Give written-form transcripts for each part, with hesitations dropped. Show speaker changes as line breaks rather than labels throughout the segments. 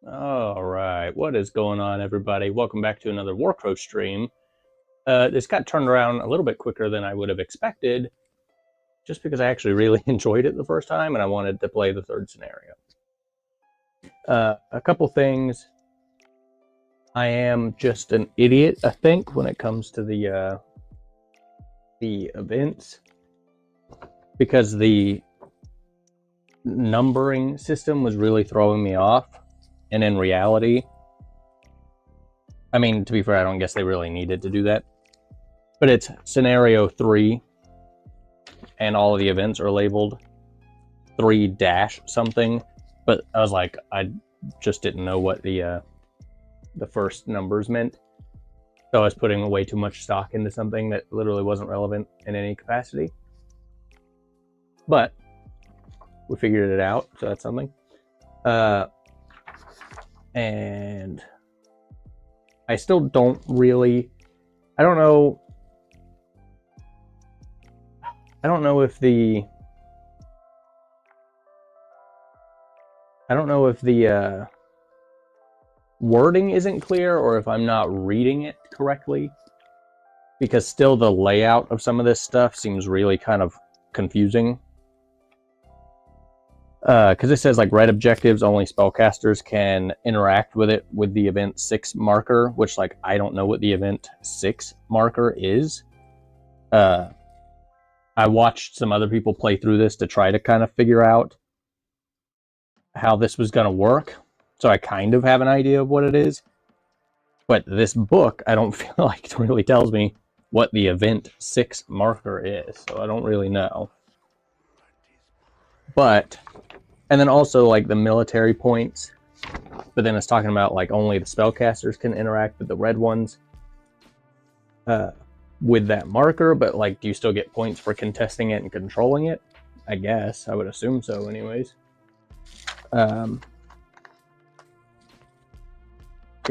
All right, what is going on, everybody? Welcome back to another WARCROW stream. This got turned around a little bit quicker than I would have expected, just because I actually really enjoyed it the first time and I wanted to play the third scenario. A couple things. I am just an idiot, I think, when it comes to the events, because the numbering system was really throwing me off. And in reality, I mean, to be fair, I don't guess they really needed to do that. But it's scenario 3, and all of the events are labeled 3- something. But I was like, I just didn't know what the first numbers meant. So I was putting way too much stock into something that literally wasn't relevant in any capacity. But we figured it out, so that's something. And I still don't really, I don't know if the wording isn't clear or if I'm not reading it correctly, because still the layout of some of this stuff seems really kind of confusing. Because it says like red objectives, only spellcasters can interact with it with the event 6 marker, which like I don't know what the event 6 marker is. I watched some other people play through this to try to kind of figure out how this was going to work. So I kind of have an idea of what it is. But this book, I don't feel like it really tells me what the event 6 marker is. So I don't really know. But, and then also like the military points, but then it's talking about like only the spellcasters can interact with the red ones with that marker, but like do you still get points for contesting it and controlling it? I guess, I would assume so anyways. Get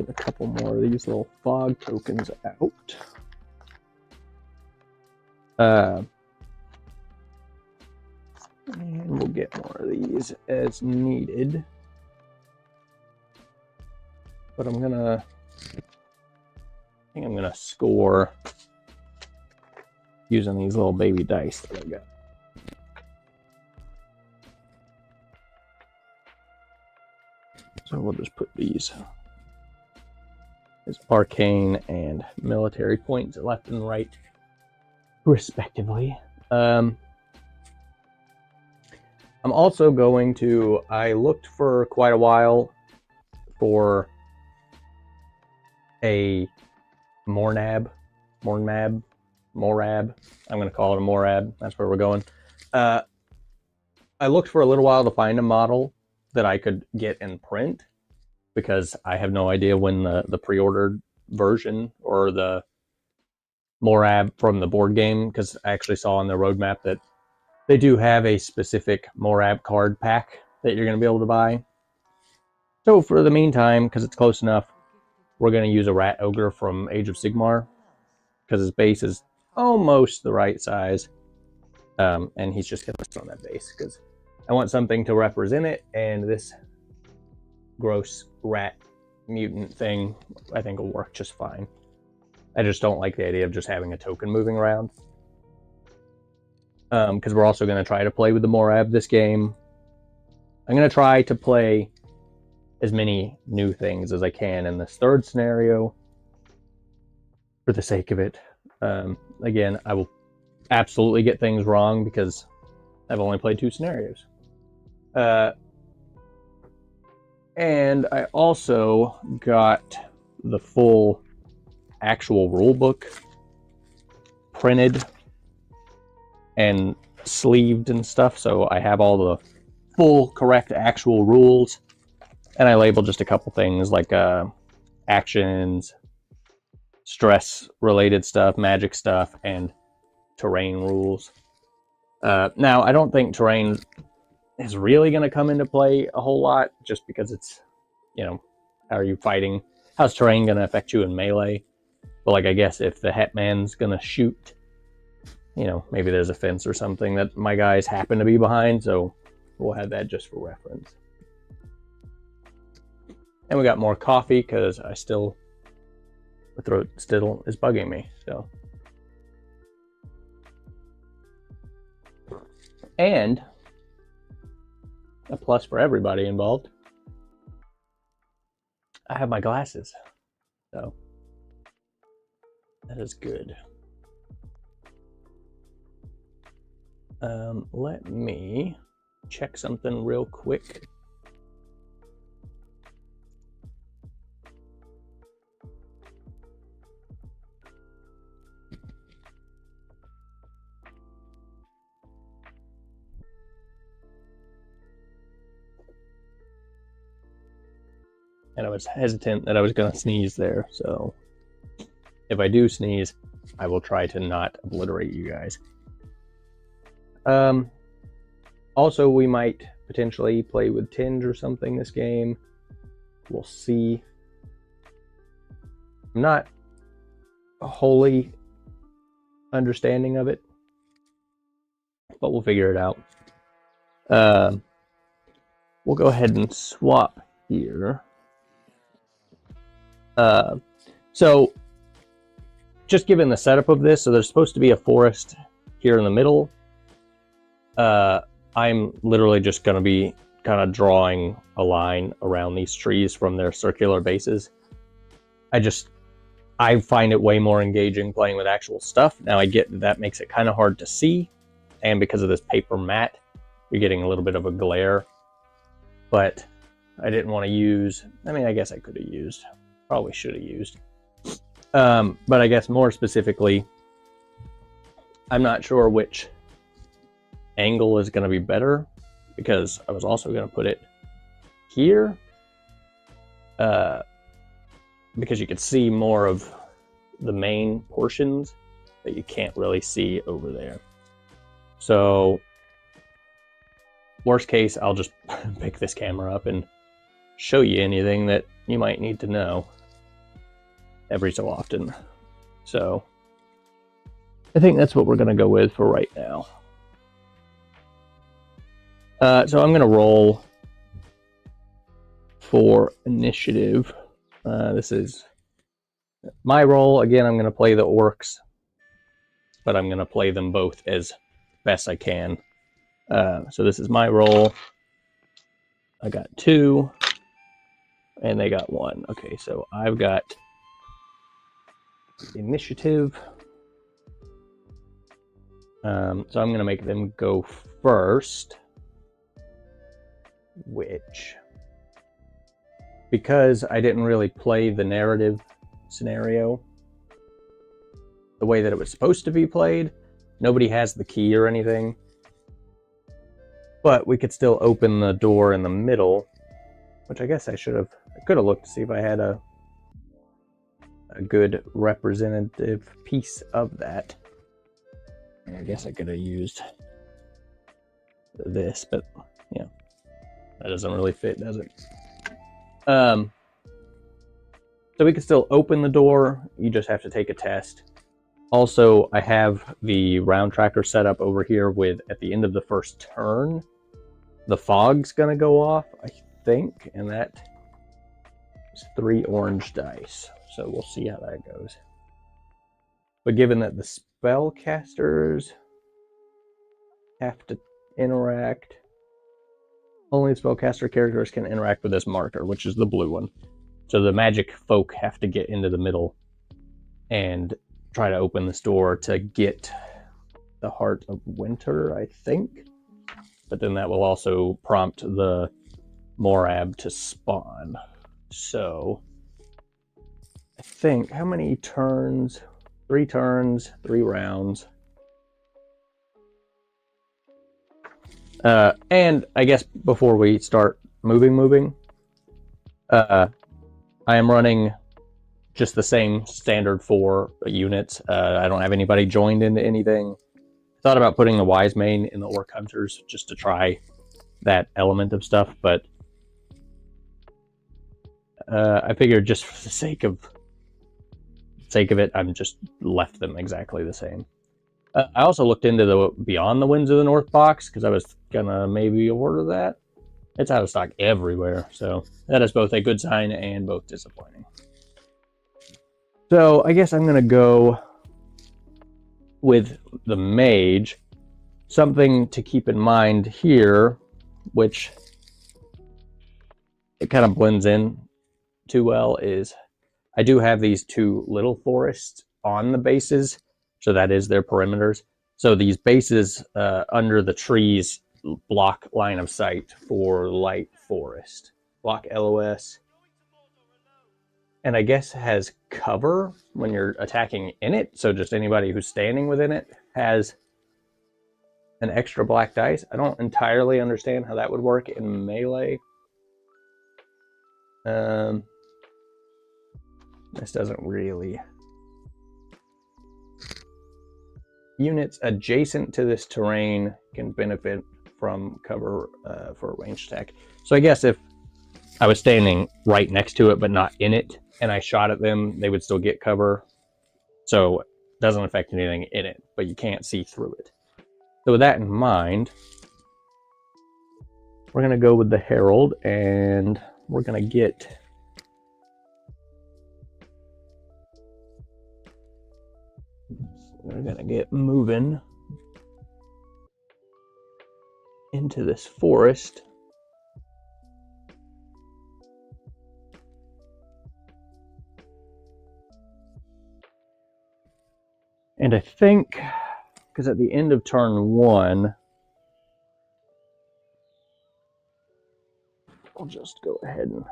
a couple more of these little fog tokens out. And we'll get more of these as needed. But I think I'm gonna score using these little baby dice that I got. So we'll just put these as arcane and military points left and right, respectively. I'm also going to, I looked for quite a while for a Morab. I'm going to call it a Morab. That's where we're going. I looked for a little while to find a model that I could get in print, because I have no idea when the pre-ordered version or the Morab from the board game, because I actually saw on the roadmap that they do have a specific Morab card pack that you're going to be able to buy. So for the meantime, because it's close enough, we're going to use a Rat Ogre from Age of Sigmar, because his base is almost the right size. And he's just going to sit on that base, because I want something to represent it, and this gross rat mutant thing I think will work just fine. I just don't like the idea of just having a token moving around. Because we're also going to try to play with the Morab this game. I'm going to try to play as many new things as I can in this third scenario for the sake of it. Again, I will absolutely get things wrong because I've only played 2 scenarios. And I also got the full actual rule book printed and sleeved and stuff, so I have all the full correct actual rules, and I labeled just a couple things like actions, stress related stuff, magic stuff, and terrain rules. Now I don't think terrain is really going to come into play a whole lot, just because it's, you know, how are you fighting, how's terrain going to affect you in melee? But like, I guess if the Hetman's going to shoot, you know, maybe there's a fence or something that my guys happen to be behind, so we'll have that just for reference. And we got more coffee because the throat still is bugging me. So, and a plus for everybody involved, I have my glasses. So that is good. Let me check something real quick. And I was hesitant that I was going to sneeze there, so if I do sneeze, I will try to not obliterate you guys. Also, we might potentially play with tinge or something this game. We'll see. I'm not wholly understanding of it, but we'll figure it out. We'll go ahead and swap here. So just given the setup of this, so there's supposed to be a forest here in the middle. I'm literally just going to be kind of drawing a line around these trees from their circular bases. I find it way more engaging playing with actual stuff. Now I get that makes it kind of hard to see, and because of this paper mat, you're getting a little bit of a glare, but I didn't want to use, I mean, I guess I could have used, probably should have used. But I guess more specifically, I'm not sure which angle is going to be better, because I was also going to put it here, because you could see more of the main portions that you can't really see over there. So worst case, I'll just pick this camera up and show you anything that you might need to know every so often. So I think that's what we're going to go with for right now. So I'm going to roll for initiative. This is my roll. Again, I'm going to play the orcs, but I'm going to play them both as best I can. So this is my roll. I got 2, and they got 1. Okay, so I've got initiative. So I'm going to make them go first. Which, because I didn't really play the narrative scenario the way that it was supposed to be played, nobody has the key or anything, but we could still open the door in the middle, which I guess I could have looked to see if I had a good representative piece of that. I guess I could have used this, but yeah. That doesn't really fit, does it? So we can still open the door. You just have to take a test. Also, I have the round tracker set up over here with, at the end of the first turn, the fog's going to go off, I think. And that is 3 orange dice. So we'll see how that goes. But given that the spellcasters have to interact, only spellcaster characters can interact with this marker, which is the blue one. So the magic folk have to get into the middle and try to open this door to get the Heart of Winter, I think. But then that will also prompt the Morab to spawn. So I think, how many turns? 3 turns, 3 rounds. And I guess before we start moving, I am running just the same standard 4 units. I don't have anybody joined into anything. Thought about putting the Wise Main in the Orc Hunters just to try that element of stuff, but I figured just for the sake of it, I'm just left them exactly the same. I also looked into the Beyond the Winds of the North box, because I was gonna maybe order that, It's out of stock everywhere, so that is both a good sign and both disappointing. So I guess I'm going to go with the mage. Something to keep in mind here, which it kind of blends in too well, is I do have these two little forests on the bases, so that is their perimeters. So these bases under the trees block line of sight for light forest. Block LOS. And I guess has cover when you're attacking in it, so just anybody who's standing within it has an extra black dice. I don't entirely understand how that would work in melee. This doesn't really. Units adjacent to this terrain can benefit from cover for a ranged attack. So I guess if I was standing right next to it but not in it, and I shot at them, they would still get cover. So it doesn't affect anything in it, but you can't see through it. So with that in mind, we're going to go with the Herald, and we're going to get moving into this forest. And I think, because at the end of turn 1, I'll just go ahead and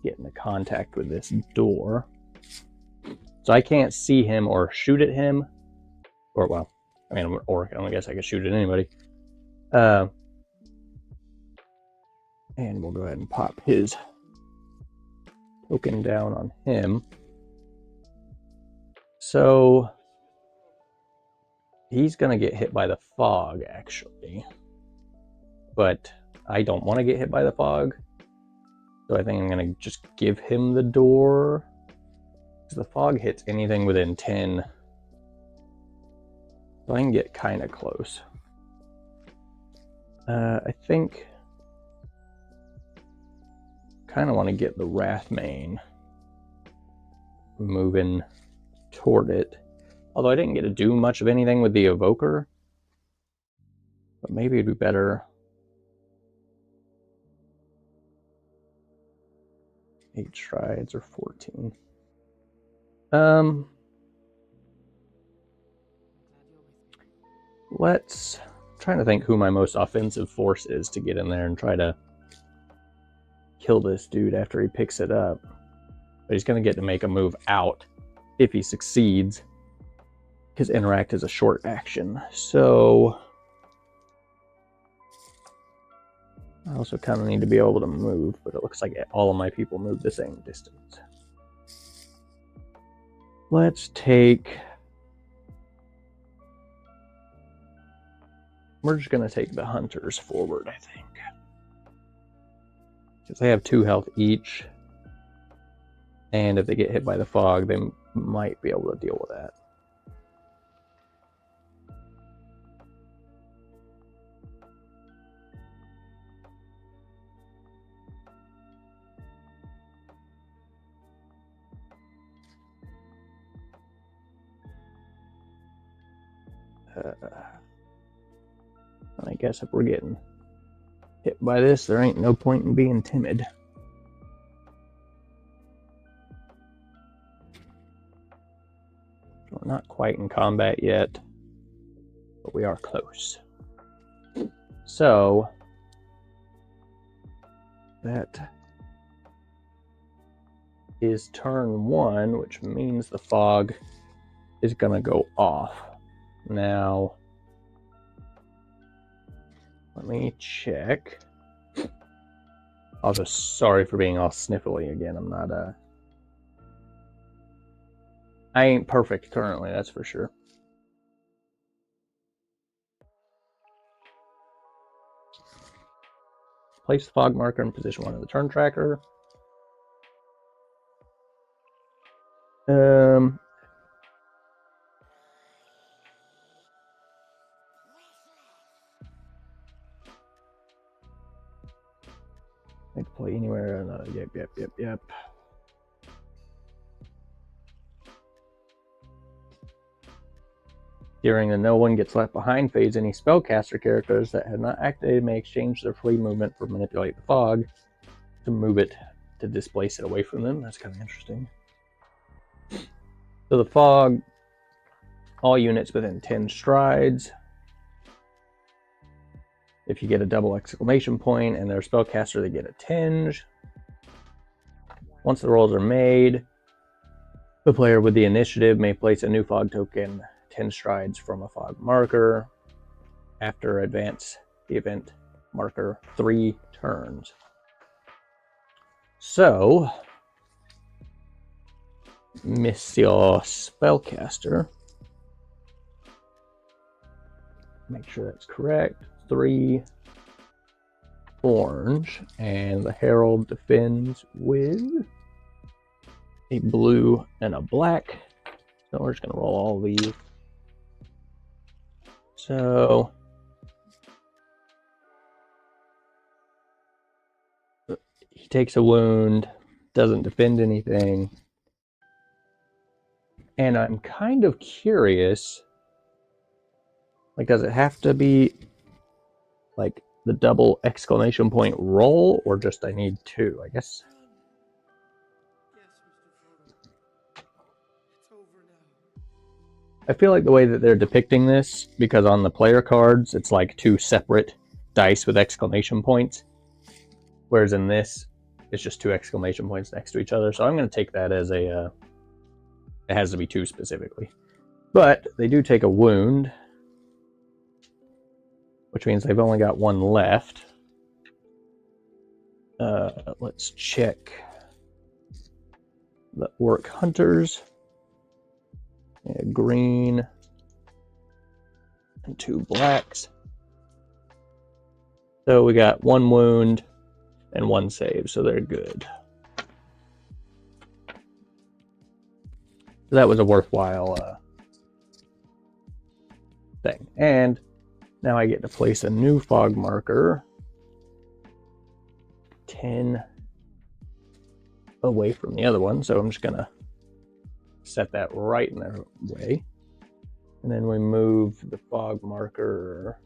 get into contact with this door. So I can't see him or shoot at him. Or, well, I mean, or I guess I could shoot at anybody. And we'll go ahead and pop his token down on him. So he's going to get hit by the fog, actually. But I don't want to get hit by the fog. So I think I'm going to just give him the door. Because the fog hits anything within 10. So I can get kind of close. I think kind of want to get the Wrathmane moving toward it. Although I didn't get to do much of anything with the Evoker. But maybe it'd be better. 8 strides or 14. Let's trying to think who my most offensive force is to get in there and try to kill this dude after he picks it up. But he's going to get to make a move out if he succeeds, because interact is a short action. So I also kind of need to be able to move, but it looks like all of my people move the same distance. Let's take... We're just going to take the hunters forward, I think. Because they have 2 health each. And if they get hit by the fog, they might be able to deal with that. I guess if we're getting hit by this, there ain't no point in being timid. We're not quite in combat yet, but we are close. So that is turn 1, which means the fog is going to go off. Now, let me check. Also, sorry for being all sniffly again. I'm not, I ain't perfect currently, that's for sure. Place the fog marker in position 1 of the turn tracker. Make play anywhere. Yep. During the no one gets left behind phase, any spellcaster characters that have not activated may exchange their free movement for manipulate the fog to move it, to displace it away from them. That's kind of interesting. So the fog, all units within 10 strides. If you get a double exclamation point and they're a spellcaster, they get a tinge. Once the rolls are made, the player with the initiative may place a new fog token 10 strides from a fog marker after advance the event marker 3 turns. So, Monsieur Spellcaster, make sure that's correct. 3 orange, and the Herald defends with a blue and a black. So we're just going to roll all these. So he takes a wound, doesn't defend anything. And I'm kind of curious, like, does it have to be like the double exclamation point roll, or just I need 2, I guess? I feel like the way that they're depicting this, because on the player cards, it's like 2 separate dice with exclamation points. Whereas in this, it's just 2 exclamation points next to each other. So I'm going to take that as a, it has to be 2 specifically. But they do take a wound, which means they've only got 1 left. Let's check the Orc Hunters. Green and 2 blacks. So we got 1 wound and 1 save, so they're good. So that was a worthwhile thing. And now I get to place a new fog marker 10 away from the other one, so I'm just gonna set that right in their way. And then we move the fog marker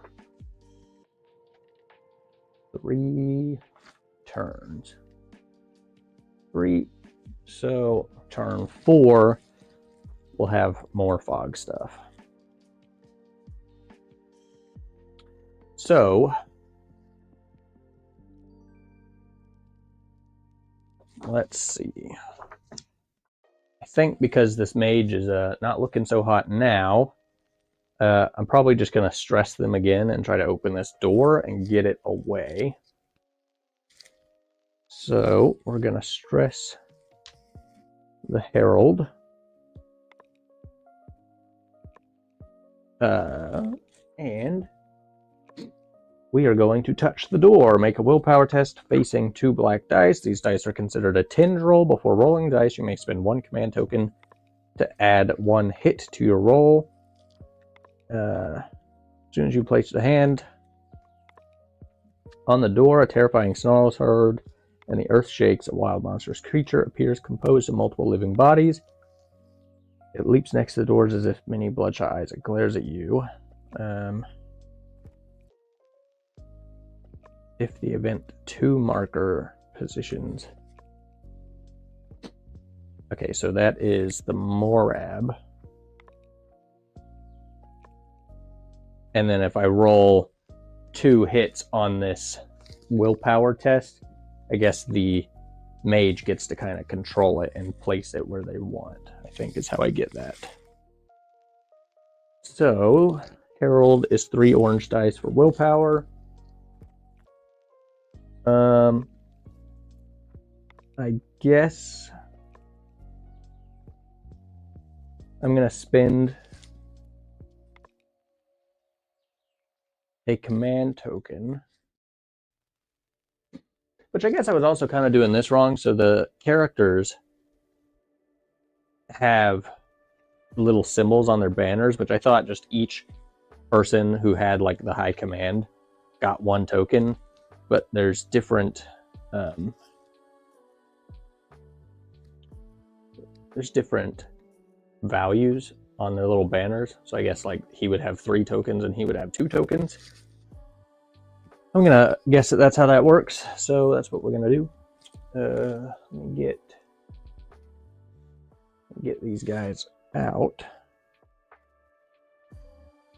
3 turns. 3. So turn 4, we'll have more fog stuff. So let's see. I think because this mage is not looking so hot now, I'm probably just going to stress them again and try to open this door and get it away. So we're going to stress the Herald. And we are going to touch the door. Make a willpower test facing 2 black dice. These dice are considered a tinge roll. Before rolling dice, you may spend 1 command token to add 1 hit to your roll. As soon as you place the hand on the door, a terrifying snarl is heard, and the earth shakes. A wild monstrous creature appears composed of multiple living bodies. It leaps next to the doors as if many bloodshot eyes. It glares at you. If the event 2 marker positions. Okay, so that is the Morab. And then if I roll 2 hits on this willpower test, I guess the mage gets to kind of control it and place it where they want, I think is how I get that. So, Herald is 3 orange dice for willpower. I guess I'm going to spend a command token, which I guess I was also kind of doing this wrong. So the characters have little symbols on their banners, which I thought just each person who had like the high command got 1 token, but there's different there's different values on their little banners. So I guess like he would have 3 tokens and he would have 2 tokens. I'm gonna guess that that's how that works. So that's what we're gonna do. Let me get these guys out.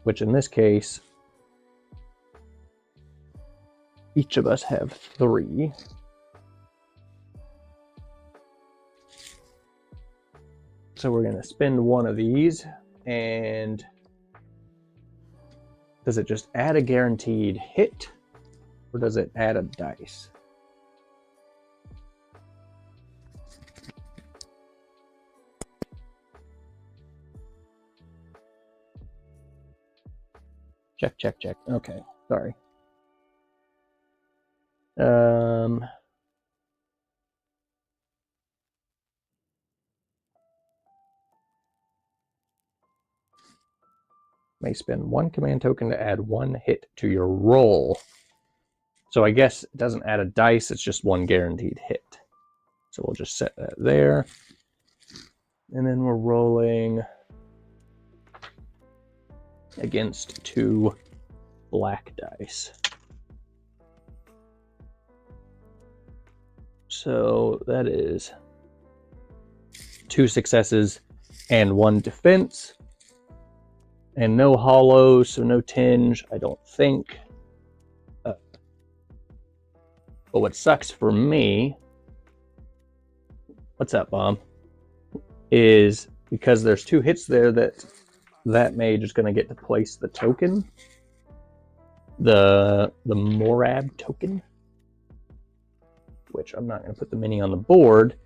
Which in this case, each of us have 3. So we're going to spend one of these, and does it just add a guaranteed hit, or does it add a dice? Check, check, check. Okay, sorry. May spend 1 command token to add 1 hit to your roll. So I guess it doesn't add a dice, it's just 1 guaranteed hit. So we'll just set that there. And then we're rolling against 2 black dice. So that is 2 successes and 1 defense. And no hollow, so no tinge, I don't think. But what sucks for me, what's up, Bomb, is because there's 2 hits there that mage is going to get to place the token, the Morab token, which I'm not going to put the mini on the board.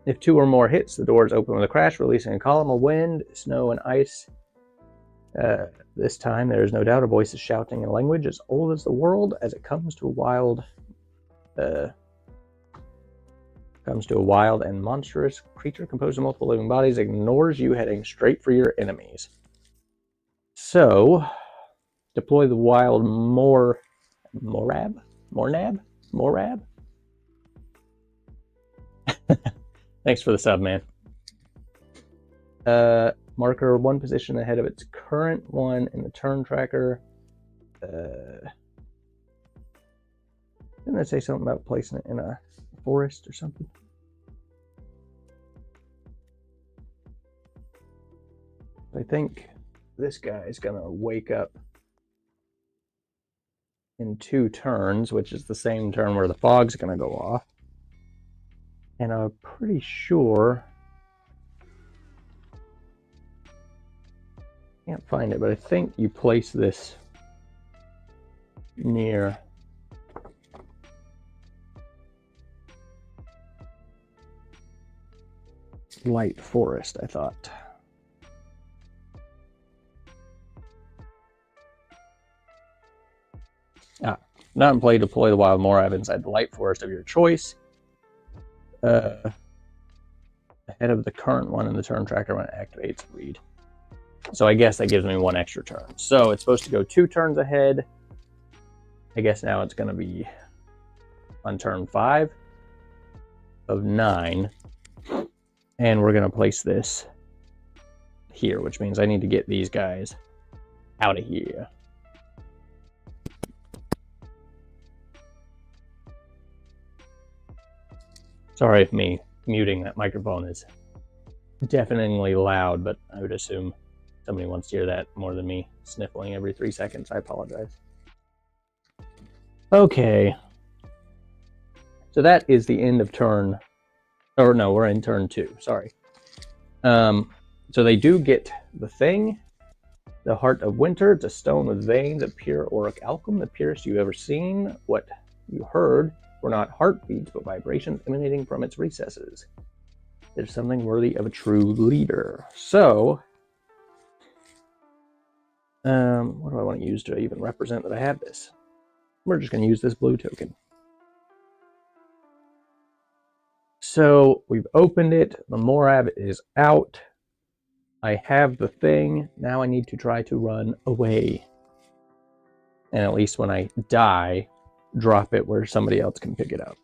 If 2 or more hits, the doors open with a crash, releasing a column of wind, snow, and ice. This time, there is no doubt a voice is shouting in a language as old as the world as it comes to a wild and monstrous creature composed of multiple living bodies, ignores you, heading straight for your enemies. So, deploy the wild Morab? Thanks for the sub, man. Marker 1 position ahead of its current one in the turn tracker. Didn't I say something about placing it in a forest or something? I think this guy is going to wake up in 2 turns, which is the same turn where the fog's going to go off. And I'm pretty sure, can't find it, but I think you place this near light forest, I thought. Not in play, deploy the wild Morab inside the light forest of your choice. Ahead of the current one in the turn tracker when it activates read. So I guess that gives me 1 extra turn. So it's supposed to go 2 turns ahead. I guess now it's going to be on turn 5 of 9. And we're going to place this here, which means I need to get these guys out of here. Sorry if me muting that microphone is deafeningly loud, but I would assume somebody wants to hear that more than me sniffling every 3 seconds. I apologize. Okay. So that is the end of turn... Or no, we're in turn 2. Sorry. So they do get the thing. The Heart of Winter. It's a stone with veins of pure auric alchem, the purest you've ever seen. What you heard were not heartbeats, but vibrations emanating from its recesses. There's something worthy of a true leader. So, what do I want to use to even represent that I have this? We're just going to use this blue token. So, we've opened it. The Morab is out. I have the thing. Now I need to try to run away. And at least when I die, drop it where somebody else can pick it up.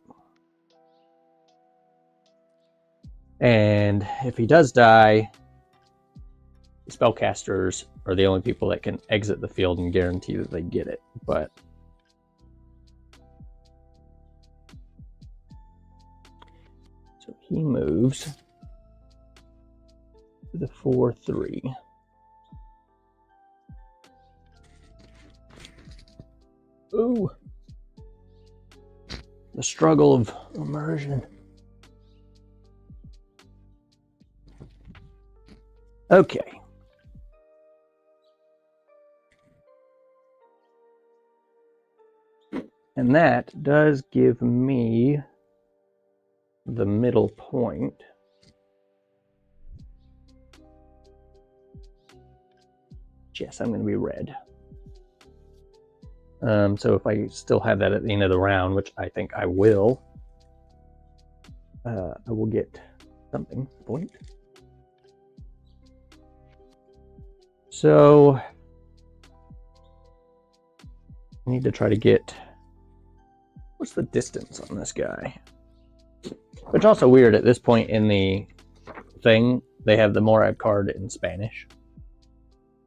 And if he does die, spellcasters are the only people that can exit the field and guarantee that they get it. But so he moves to the 4-3. Ooh, the struggle of immersion. Okay. And that does give me the middle point. Yes, I'm going to be red. So if I still have that at the end of the round, which I think I will get something point. So I need to try to get, what's the distance on this guy? Which is also weird, at this point in the thing, they have the Morab card in Spanish,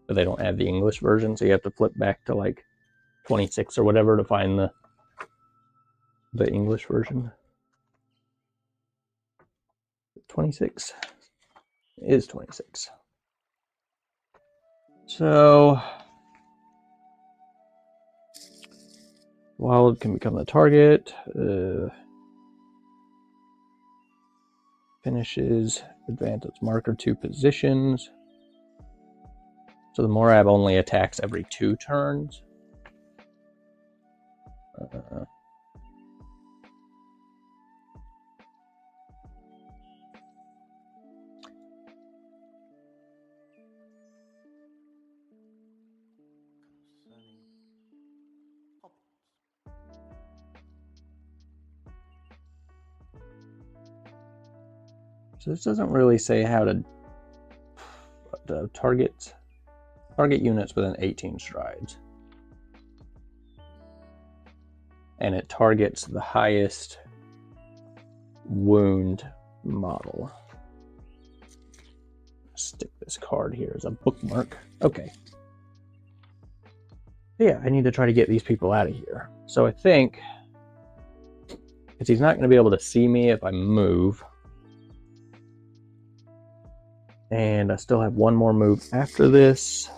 but they don't have the English version, so you have to flip back to like 26 or whatever to find the English version. 26 is 26. So wild can become the target. Finishes advantage marker 2 positions. So the Morab only attacks every 2 turns. So this doesn't really say how to target units within 18 strides. And it targets the highest wound model. Stick this card here as a bookmark. Okay. Yeah, I need to try to get these people out of here. So I think, because he's not going to be able to see me if I move. And I still have one more move after this.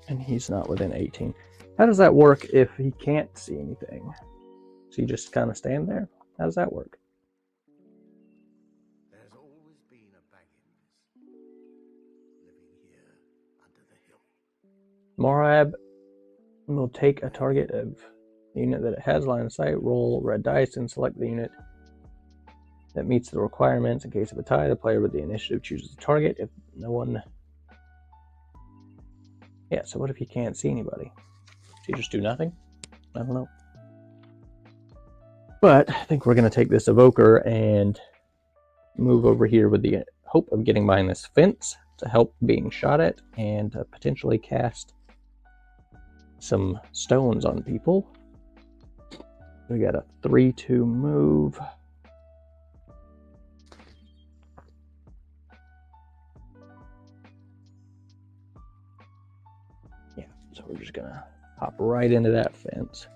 And he's not within 18. How does that work if he can't see anything? Does he just kind of stand there? How does that work?
There's always been a Baggins living here under the hill.
Morab will take a target of the unit that it has line of sight, roll red dice, and select the unit that meets the requirements. In case of a tie, the player with the initiative chooses the target. If no one... Yeah, so what if he can't see anybody? Does he just do nothing? I don't know. But I think we're going to take this evoker and move over here with the hope of getting behind this fence to help being shot at and potentially cast some stones on people. We got a 3-2 move. Yeah, so we're just gonna hop right into that fence.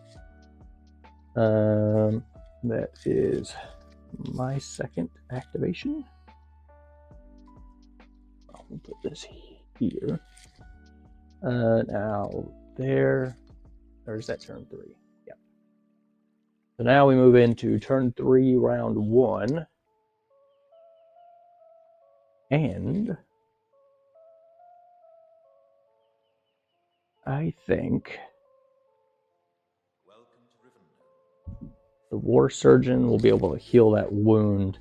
That is my second activation. I'll put this here. Now there, or is that turn 3? Yeah. So now we move into turn 3, round 1. And I think the War Surgeon will be able to heal that wound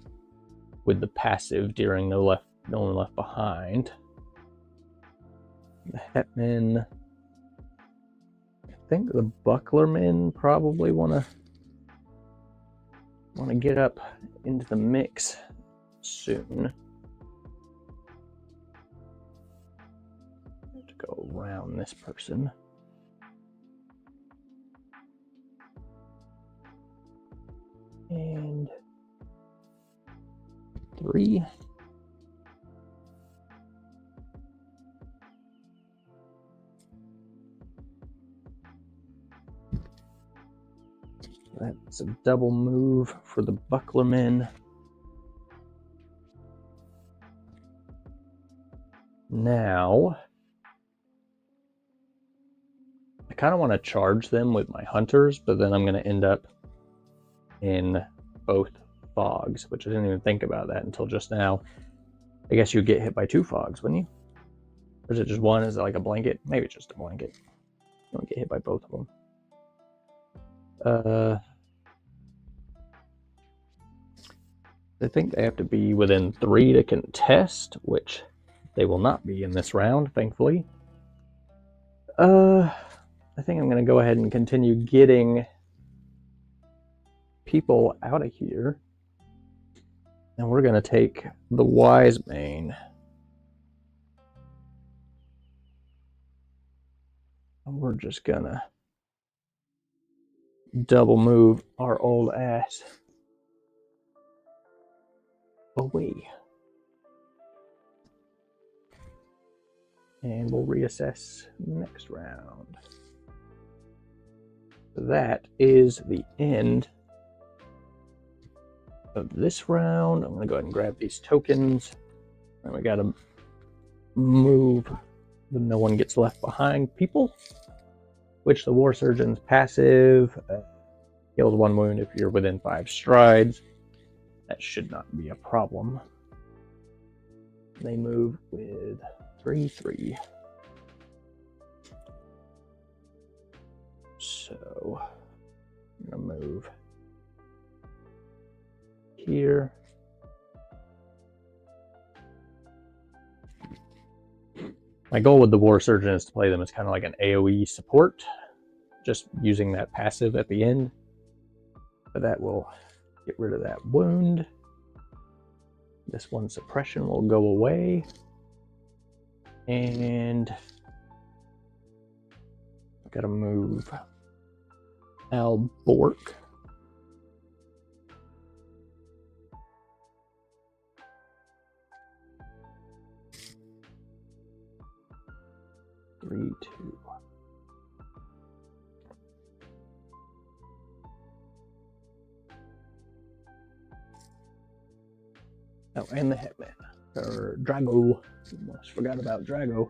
with the passive during No One Left Behind. The Hetman, I think the Bucklermen probably want to get up into the mix soon. I have to go around this person. And 3. That's a double move for the bucklermen. Now, I kind of want to charge them with my hunters, but then I'm going to end up in both fogs, which I didn't even think about that until just now. I guess you'd get hit by 2 fogs, wouldn't you? Or is it just one? Is it like a blanket? Maybe it's just a blanket. You don't get hit by both of them. I think they have to be within 3 to contest, which they will not be in this round, thankfully. I think I'm going to go ahead and continue getting people out of here. And we're going to take the Wise Mane. And we're just going to double move our old ass away. And we'll reassess next round. That is the end of this round. I'm going to go ahead and grab these tokens. And we got to move the no one gets left behind people, which the War Surgeon's passive heals 1 wound if you're within 5 strides. That should not be a problem. They move with 3/3. So I'm going to move here. My goal with the War Surgeon is to play them as kind of like an AoE support, just using that passive at the end. But that will get rid of that wound. This one suppression will go away. And I've got to move Albork. Three, 2. Oh, and the Hitman. Or Drago. Almost forgot about Drago.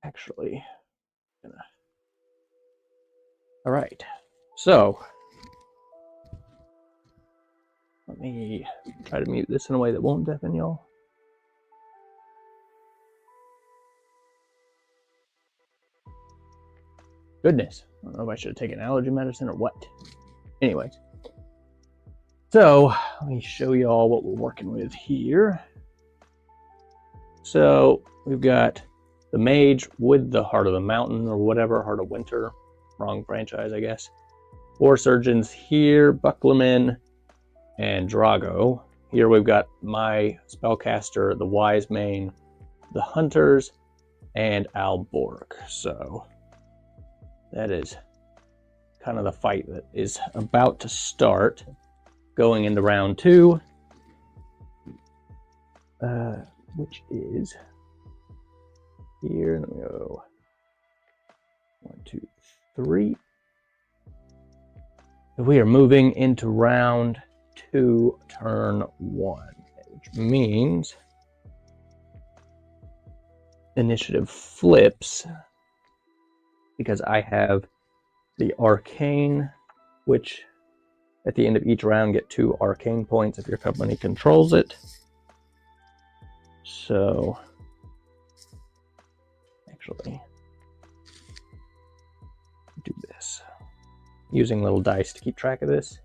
Actually, all right. So let me try to mute this in a way that won't deafen y'all. Goodness, I don't know if I should have taken allergy medicine or what. Anyways, so let me show y'all what we're working with here. So we've got the mage with the Heart of the Mountain or whatever, Heart of Winter. Wrong franchise, I guess. War Surgeons here, Bucklerman, and Drago. Here we've got my spellcaster, the Wise Mane, the Hunters, and Albork. So that is kind of the fight that is about to start, going into round 2, which is here. Let me go 1, 2, 3. We are moving into round 2, turn 1, which means initiative flips because I have the Arcane, which at the end of each round get 2 Arcane points if your company controls it. So actually do this using little dice to keep track of this.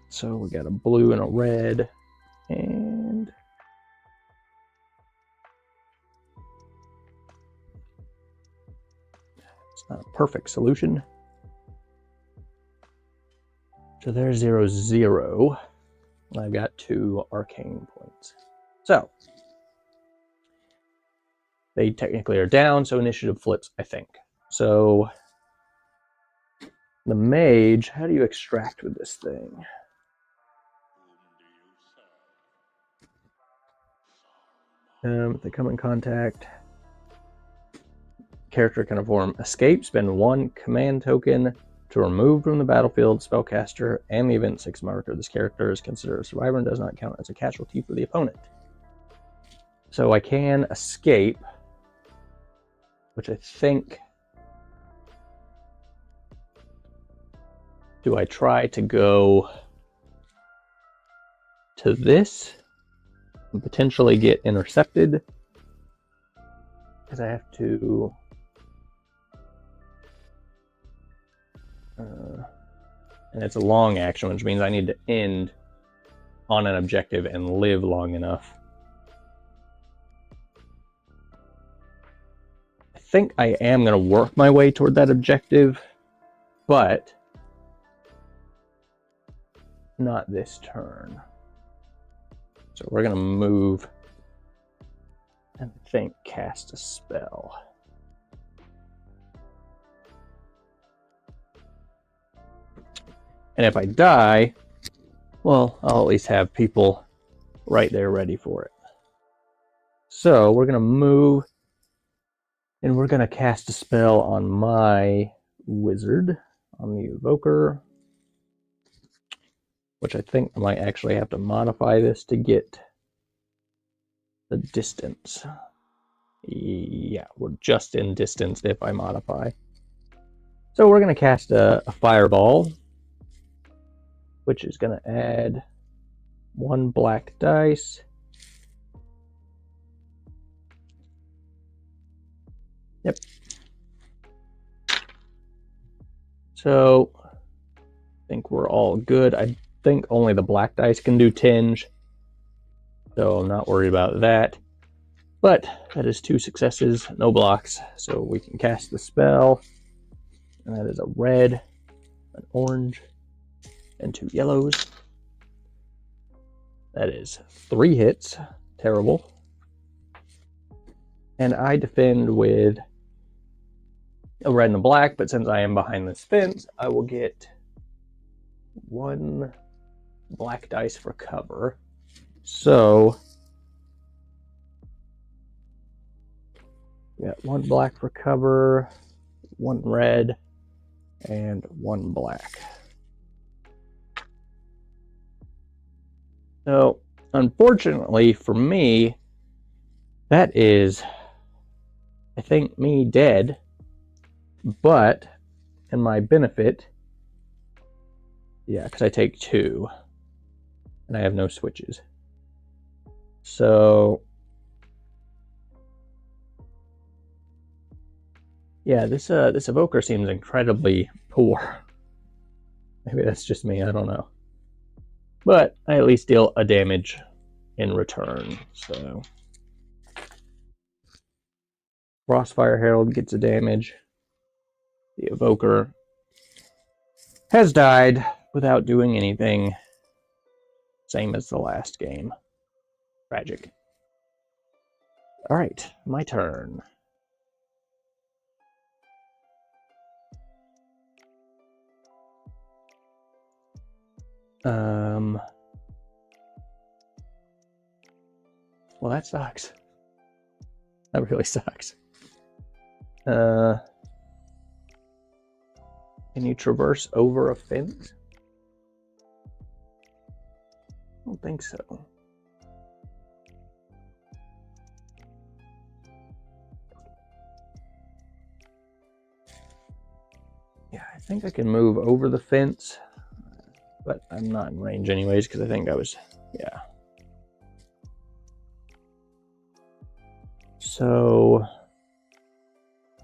So we got a blue and a red, and it's not a perfect solution. So there's 0, 0. I've got 2 arcane points. So they technically are down, so initiative flips, I think. So The mage, how do you extract with this thing? If they come in contact, character can perform escape, spend 1 command token to remove from the battlefield spellcaster and the event 6 marker. This character is considered a survivor and does not count as a casualty for the opponent. So I can escape, which I think... Do I try to go to this and potentially get intercepted? Because I have to... and it's a long action, which means I need to end on an objective and live long enough. I think I am going to work my way toward that objective, but not this turn. So we're going to move and I think cast a spell. And if I die, well, I'll at least have people right there ready for it. So we're going to move and we're going to cast a spell on my wizard, on the evoker, which I think I might actually have to modify this to get the distance. Yeah, we're just in distance if I modify. So we're going to cast a fireball, which is going to add 1 black dice. Yep. So I think we're all good. I think only the black dice can do tinge, so I'm not worried about that. But that is 2 successes, no blocks, so we can cast the spell. And that is a red, an orange, and 2 yellows. That is 3 hits. Terrible. And I defend with a red and a black, but since I am behind this fence, I will get 1 black dice for cover. So we got 1 black for cover, 1 red, and 1 black. So unfortunately for me, that is, I think, me dead. But in my benefit, yeah, because I take 2 and I have no switches. So yeah, this evoker seems incredibly poor. Maybe that's just me, I don't know. But I at least deal a damage in return, so Crossfire Herald gets a damage. The evoker has died without doing anything. Same as the last game. Tragic. Alright, my turn. Well, that sucks. That really sucks. Can you traverse over a fence? I don't think so. Yeah, I think I can move over the fence, but I'm not in range anyways because I think I was, yeah. So,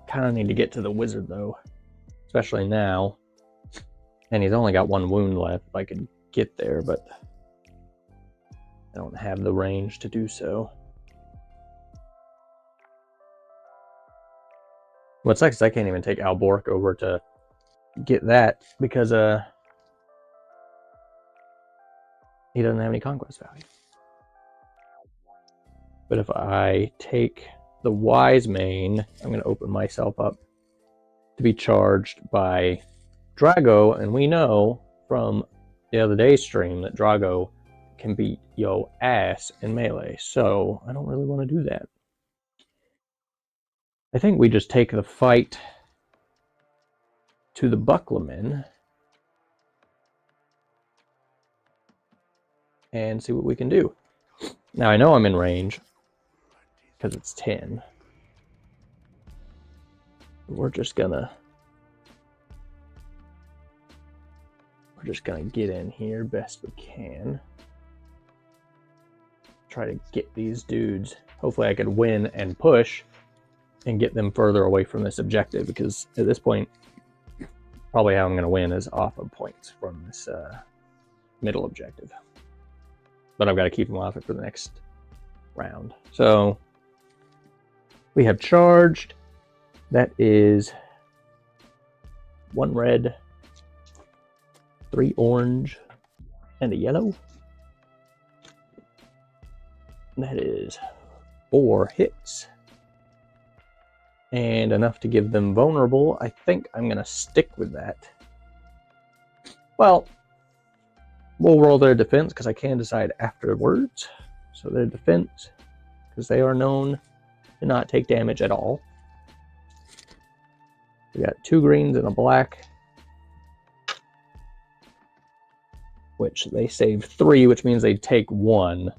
kind of need to get to the wizard though, especially now. And he's only got 1 wound left. If I could get there, but I don't have the range to do so. What sucks is I can't even take Albork over to get that because he doesn't have any conquest value. But if I take the Wise Mane, I'm going to open myself up to be charged by Drago, and we know from the other day's stream that Drago can beat yo ass in melee, so I don't really want to do that. I think we just take the fight to the Buckleman and see what we can do. Now I know I'm in range because it's 10. We're just gonna get in here best we can. Try to get these dudes. Hopefully I could win and push and get them further away from this objective, because at this point probably how I'm going to win is off of points from this middle objective. But I've got to keep them off it for the next round. So we have charged. That is 1 red, 3 orange, and a yellow. That is 4 hits. And enough to give them vulnerable. I think I'm going to stick with that. Well, we'll roll their defense because I can decide afterwards. So their defense, because they are known to not take damage at all. We got 2 greens and a black, which they save 3, which means they take 1.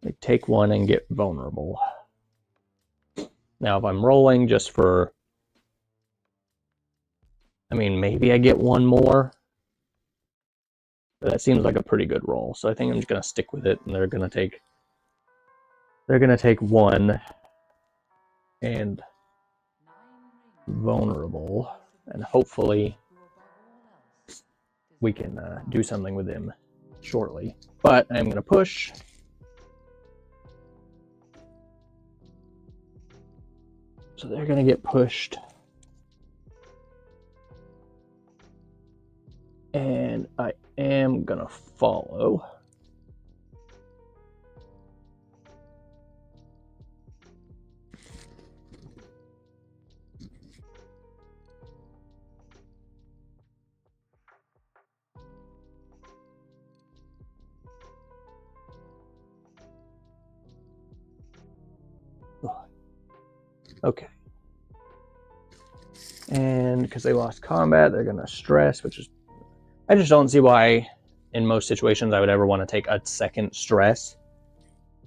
They take 1 and get vulnerable. Now, if I'm rolling just for, I mean, maybe I get 1 more, but that seems like a pretty good roll. So I think I'm just gonna stick with it, and they're gonna take 1 and vulnerable, and hopefully we can do something with them shortly. But I'm going to push. So they're going to get pushed. And I am going to follow. Okay. And because they lost combat, they're going to stress, which is... I just don't see why, in most situations, I would ever want to take a second stress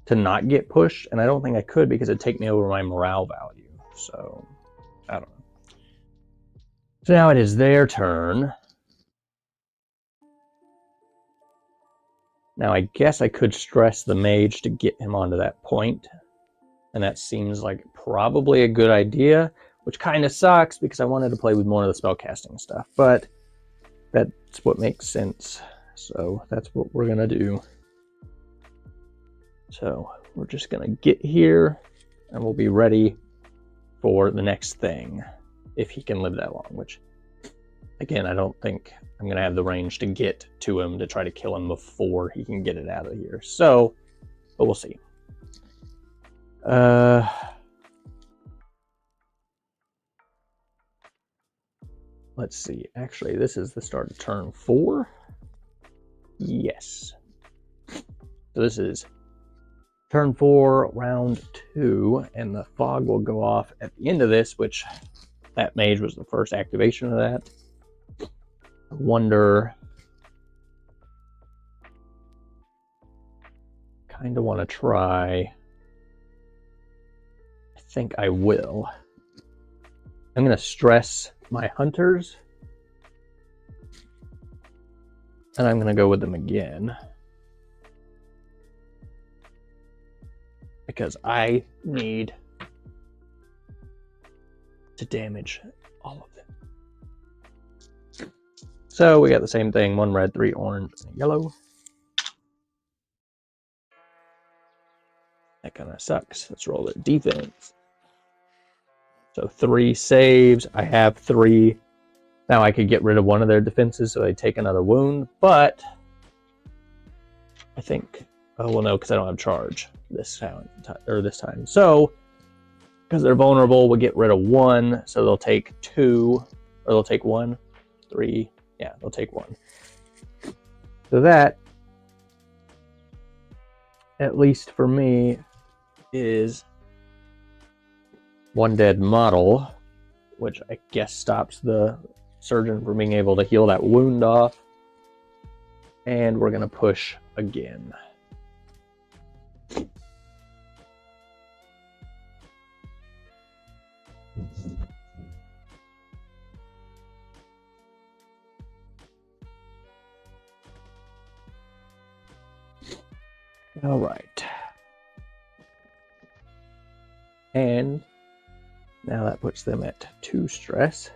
to not get pushed. And I don't think I could, because it'd take me over my morale value. So, I don't know. So now it is their turn. Now I guess I could stress the mage to get him onto that point. And that seems like probably a good idea, which kind of sucks because I wanted to play with more of the spellcasting stuff, but that's what makes sense. So that's what we're going to do. So we're just going to get here and we'll be ready for the next thing, if he can live that long, which, again, I don't think I'm going to have the range to get to him to try to kill him before he can get it out of here. So, but we'll see. Let's see. Actually, this is the start of turn 4. Yes. So this is turn 4, round 2, and the fog will go off at the end of this, which that mage was the first activation of that. I wonder... kind of want to try... I think I will. I'm going to stress my hunters. And I'm going to go with them again. Because I need to damage all of them. So we got the same thing. 1 red, 3 orange, and a yellow. That kind of sucks. Let's roll the defense. So 3 saves. I have 3. Now I could get rid of one of their defenses so they take another wound, but I think, oh well, no, because I don't have charge this time. So because they're vulnerable, we'll get rid of 1, so they'll take 2, or they'll take 1, 3, yeah, they'll take 1. So that, at least for me, is 1 dead model, which I guess stops the surgeon from being able to heal that wound off. And we're going to push again. All right. And now that puts them at 2 stress.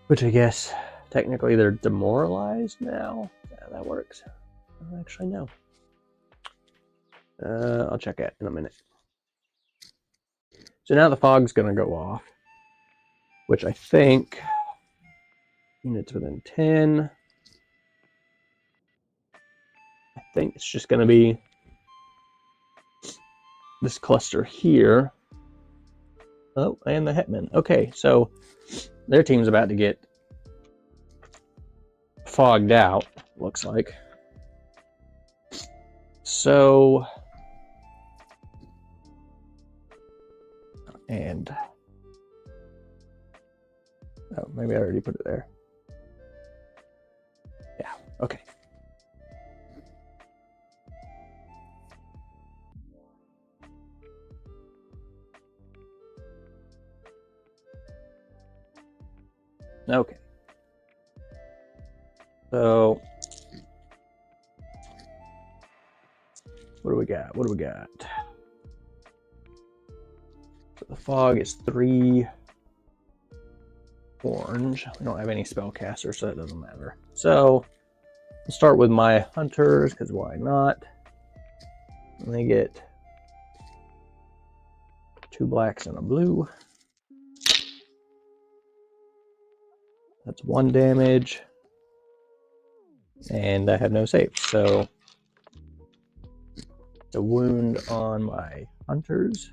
Which I guess technically they're demoralized now. Yeah, that works. I don't actually know. I'll check it in a minute. So now the fog's going to go off, which I think units within 10. I think it's just going to be this cluster here. Oh, and the Hetman. Okay, so their team's about to get fogged out, looks like. So, and, oh, maybe I already put it there. Yeah, okay. Okay. So, what do we got? What do we got? So the fog is 3 orange. We don't have any spellcasters, so that doesn't matter. So, we'll start with my hunters, because why not? And they get 2 blacks and a blue. That's 1 damage. And I have no saves, so the wound on my hunters.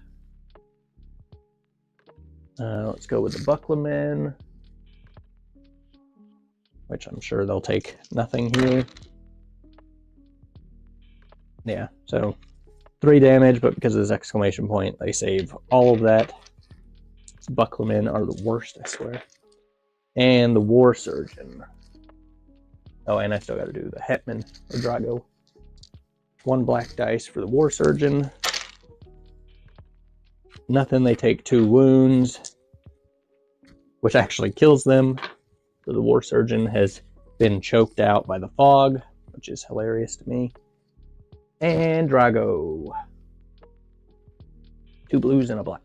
Let's go with the bucklermen, which I'm sure they'll take nothing here. Yeah, so 3 damage, but because of this exclamation point, they save all of that. Bucklermen are the worst, I swear. And the war surgeon. Oh, and I still got to do the Hetman or Drago. 1 black dice for the war surgeon. Nothing, they take 2 wounds, which actually kills them. So the war surgeon has been choked out by the fog, which is hilarious to me. And Drago. 2 blues and a black.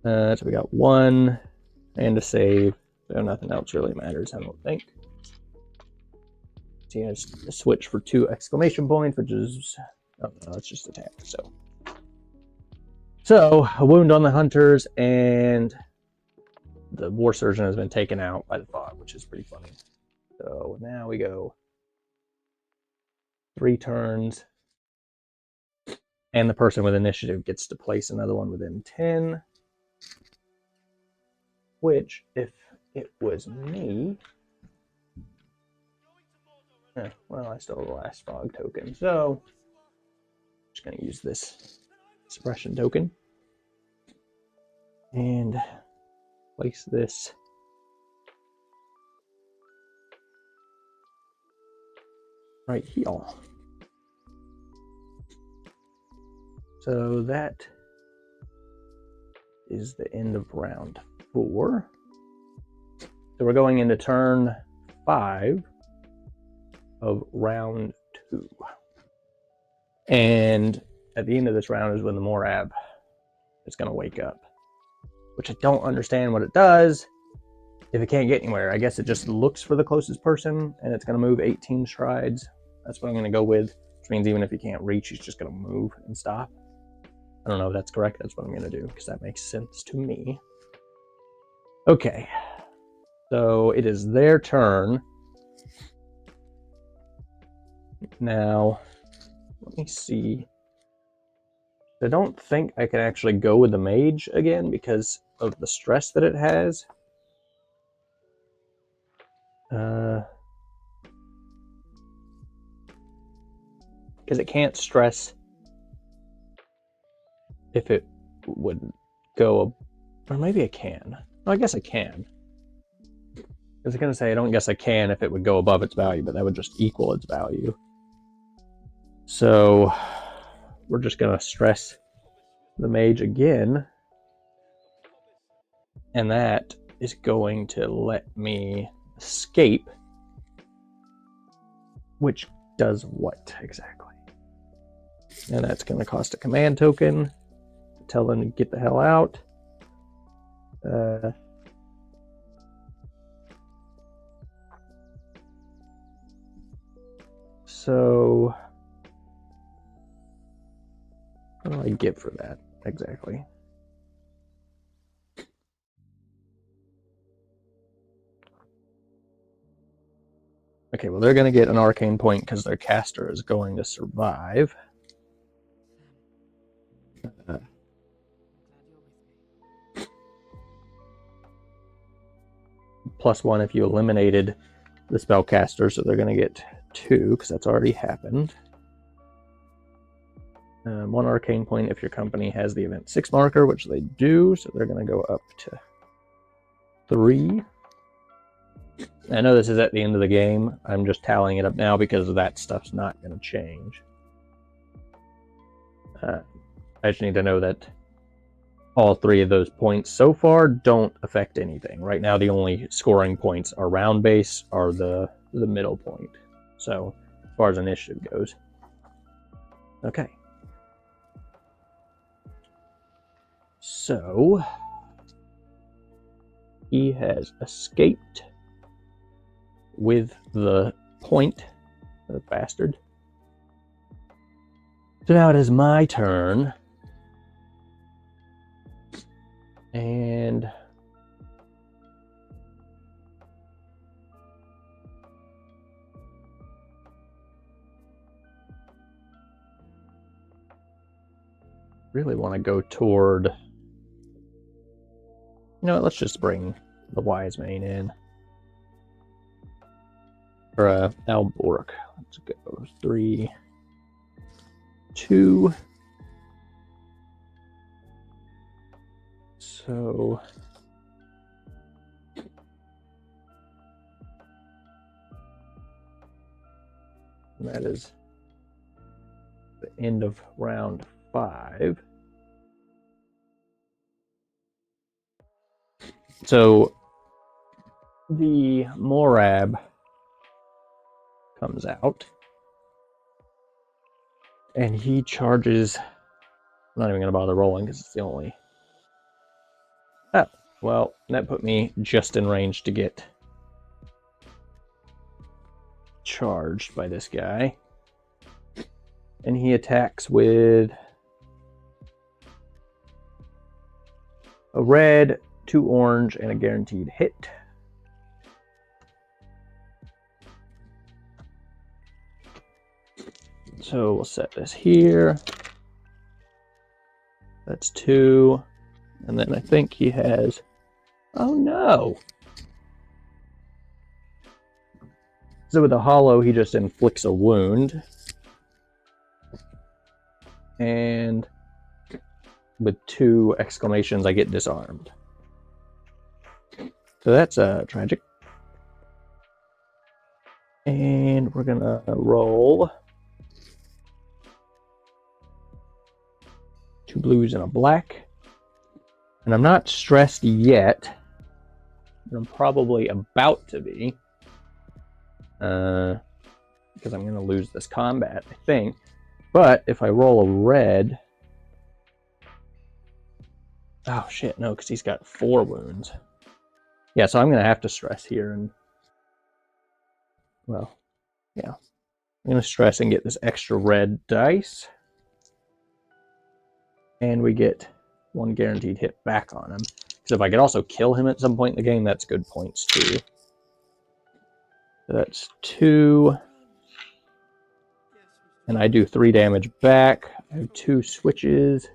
So we got 1 and a save. So nothing else really matters, I don't think. So yeah, just a switch for 2 exclamation points, which is, oh no, it's just attack. So a wound on the hunters, and the war surgeon has been taken out by the fog, which is pretty funny. So now we go 3 turns, and the person with initiative gets to place another one within 10. Which, if it was me, well, I still have the last fog token, so I'm just going to use this suppression token and place this right here. So that is the end of round 4. So we're going into turn 5 of round 2. And at the end of this round is when the Morab is going to wake up, which I don't understand what it does if it can't get anywhere. I guess it just looks for the closest person, and it's going to move 18 strides. That's what I'm going to go with, which means even if he can't reach, he's just going to move and stop. I don't know if that's correct. That's what I'm going to do, because that makes sense to me. Okay, so it is their turn. Now, let me see. I don't think I can actually go with the mage again because of the stress that it has. Because it can't stress if it would go, or maybe it can. No, I guess I can. I was going to say, I don't guess I can if it would go above its value, but that would just equal its value. So we're just going to stress the mage again. And that is going to let me escape. Which does what exactly? And that's going to cost a command token. Tell them to get the hell out. So, what do I get for that exactly? Okay, well, they're going to get an arcane point because their caster is going to survive. +1 if you eliminated the spellcaster, so they're going to get 2 because that's already happened. 1 arcane point if your company has the event 6 marker, which they do, so they're going to go up to 3. I know this is at the end of the game. I'm just tallying it up now because that stuff's not going to change. I just need to know that all 3 of those points so far don't affect anything. Right now, the only scoring points are round base, are the middle point. So, as far as initiative goes. Okay. So, he has escaped with the point, the bastard. So now it is my turn. And really want to go toward, let's just bring the wise man in. Or Albork. Let's go 3, 2. So that is the end of round 5. So the Morab comes out and he charges. I'm not even going to bother rolling because it's the only. Oh, well, that put me just in range to get charged by this guy. And he attacks with a red, 2 orange, and a guaranteed hit. So we'll set this here. That's 2. And then I think he has... Oh no! So with a hollow, he just inflicts a wound. And with 2 exclamations, I get disarmed. So that's tragic. And we're gonna roll 2 blues and a black. And I'm not stressed yet, but I'm probably about to be. Because I'm going to lose this combat, I think. But if I roll a red... Oh, shit, no, because he's got 4 wounds. Yeah, so I'm going to have to stress here. And well, yeah. I'm going to stress and get this extra red dice. And we get 1 guaranteed hit back on him. So if I could also kill him at some point in the game, that's good points too. So that's 2, and I do 3 damage back. I have 2 switches,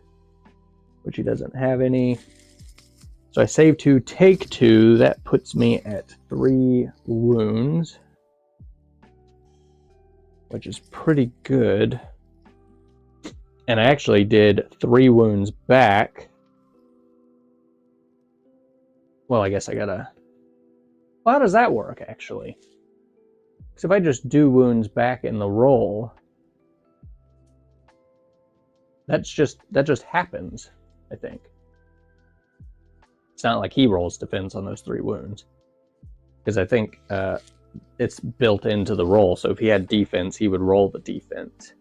which he doesn't have any. So I save 2, take 2. That puts me at 3 wounds, which is pretty good. And I actually did 3 wounds back. Well, I guess I gotta... Well, how does that work, actually? Because if I just do wounds back in the roll, that just happens, I think. It's not like he rolls defense on those 3 wounds. Because I think it's built into the roll, so if he had defense, he would roll the defense.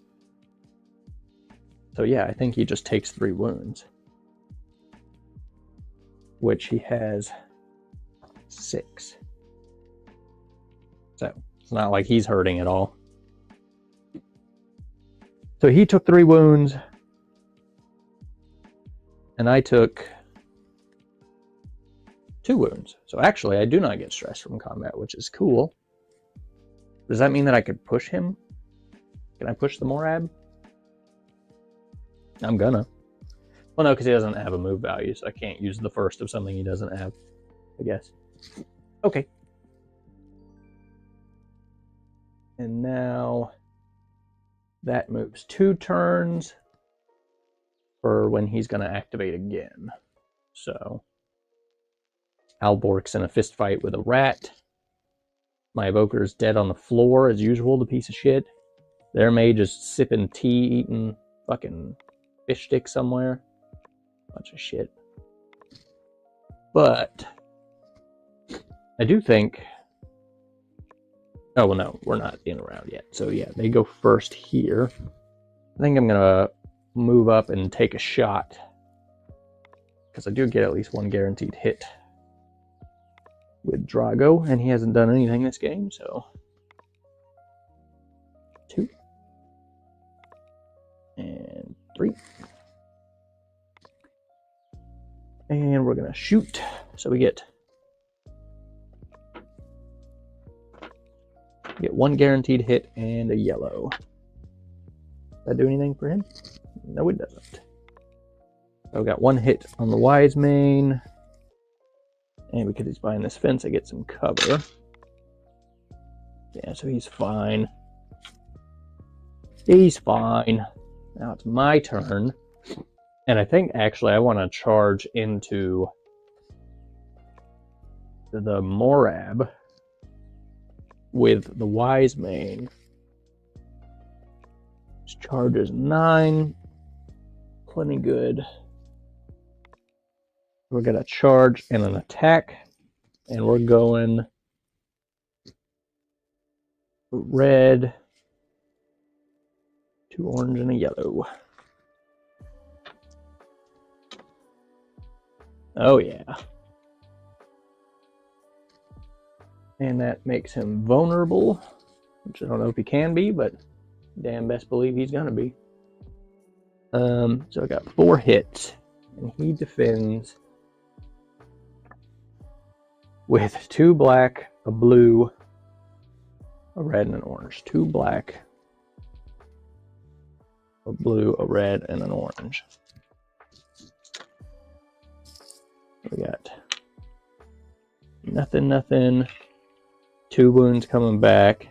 So yeah, I think he just takes 3 wounds. Which he has 6. So it's not like he's hurting at all. So he took 3 wounds. And I took 2 wounds. So actually, I do not get stressed from combat, which is cool. Does that mean that I could push him? Can I push the Morab? I'm gonna. Well, no, because he doesn't have a move value, so I can't use the first of something he doesn't have, I guess. Okay. And now that moves 2 turns for when he's going to activate again. So Alborg's in a fist fight with a rat. My evoker's dead on the floor as usual, the piece of shit. Their mage is sipping tea, eating fucking fish sticks somewhere. Bunch of shit. But I do think... Oh, well, no, we're not in a round yet. So yeah, they go first here. I think I'm gonna move up and take a shot, because I do get at least 1 guaranteed hit with Drago, and he hasn't done anything this game, so 2 and 3, and we're gonna shoot. So we get 1 guaranteed hit and a yellow. Does that do anything for him? No, it doesn't. I've got 1 hit on the Wise Mane. And because he's behind this fence, I get some cover. Yeah, so he's fine. He's fine. Now it's my turn. And I think, actually, I want to charge into the Morab with the Wise Mane. His charge is 9. Plenty good. We're going to charge and an attack. And we're going red, 2 orange, and a yellow. Oh, yeah. And that makes him vulnerable, which I don't know if he can be, but damn best believe he's gonna be. So I got 4 hits, and he defends with 2 black, a blue, a red, and an orange. 2 black, a blue, a red, and an orange. We got nothing. 2 wounds coming back.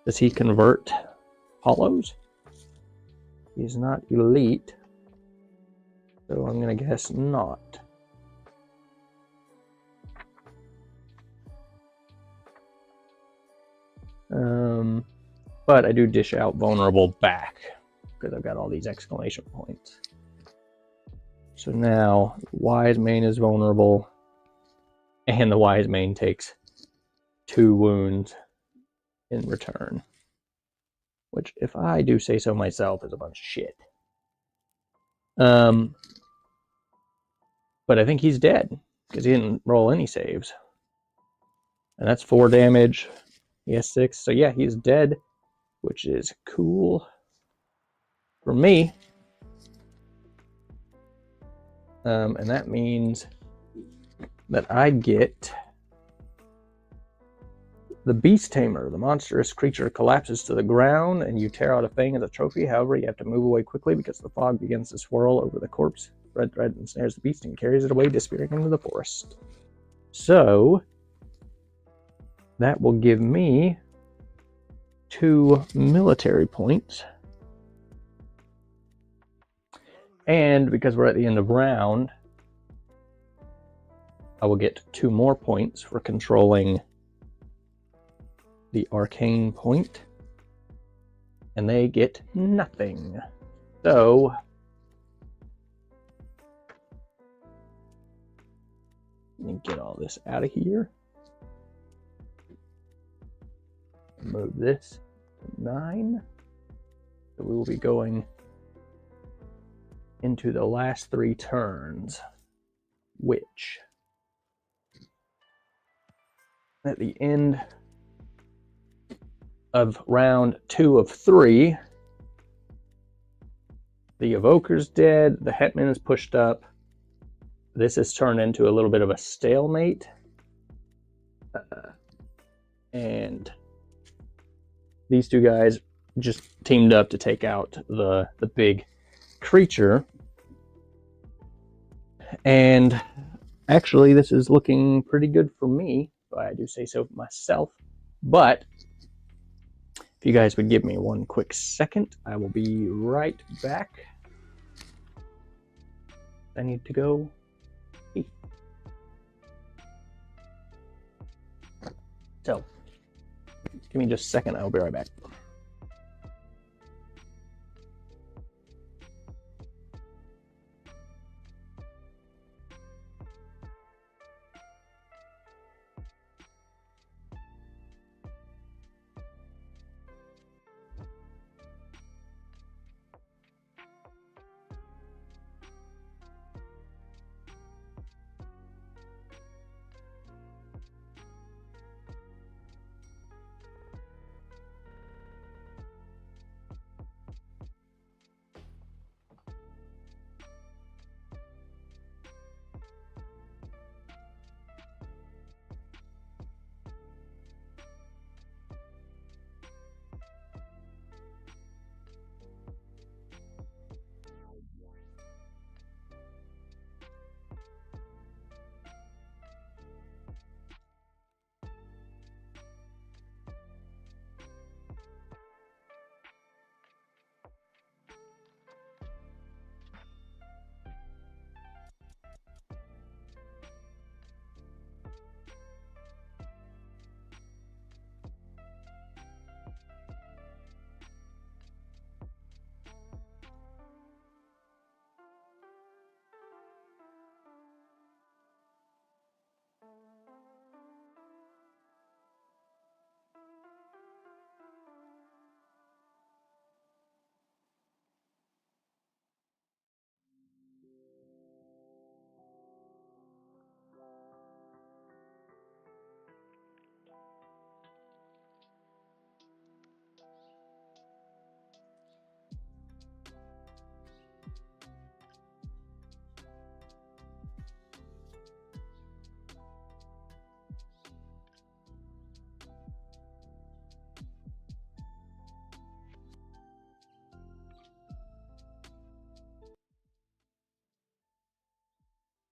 Does he convert hollows? He's not elite, so I'm gonna guess not. But I do dish out vulnerable back because I've got all these exclamation points. So now Wise Mane is vulnerable, and the Wise Mane takes 2 wounds in return, which, if I do say so myself, is a bunch of shit. But I think he's dead because he didn't roll any saves, and that's 4 damage. He has 6, so yeah, he's dead, which is cool for me. And that means that I get The Beast Tamer. The monstrous creature collapses to the ground and you tear out a fang as a trophy. However, you have to move away quickly because the fog begins to swirl over the corpse. Red thread ensnares the beast and carries it away, disappearing into the forest. So, that will give me 2 military points. And because we're at the end of round, I will get 2 more points for controlling the arcane point. And they get nothing. So, let me get all this out of here. Move this to 9. So we will be going into the last 3 turns, which at the end of round 2 of 3, the Evoker's dead, the Hetman is pushed up. This has turned into a little bit of a stalemate. And these 2 guys just teamed up to take out the big creature. And actually, this is looking pretty good for me, if I do say so myself. But if you guys would give me 1 quick second, I will be right back. I need to go eat. So, give me just a second, I'll be right back.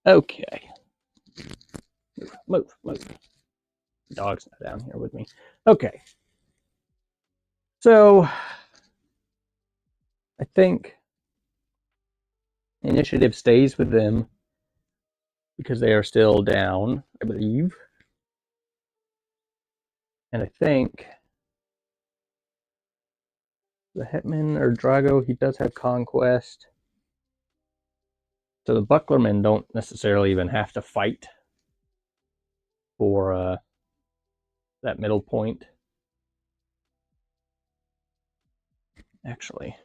Okay. Move. The dog's not down here with me. Okay. So, I think initiative stays with them because they are still down, I believe. And I think the Hetman or Drago, he does have Conquest. So the Bucklermen don't necessarily even have to fight for that middle point. Actually,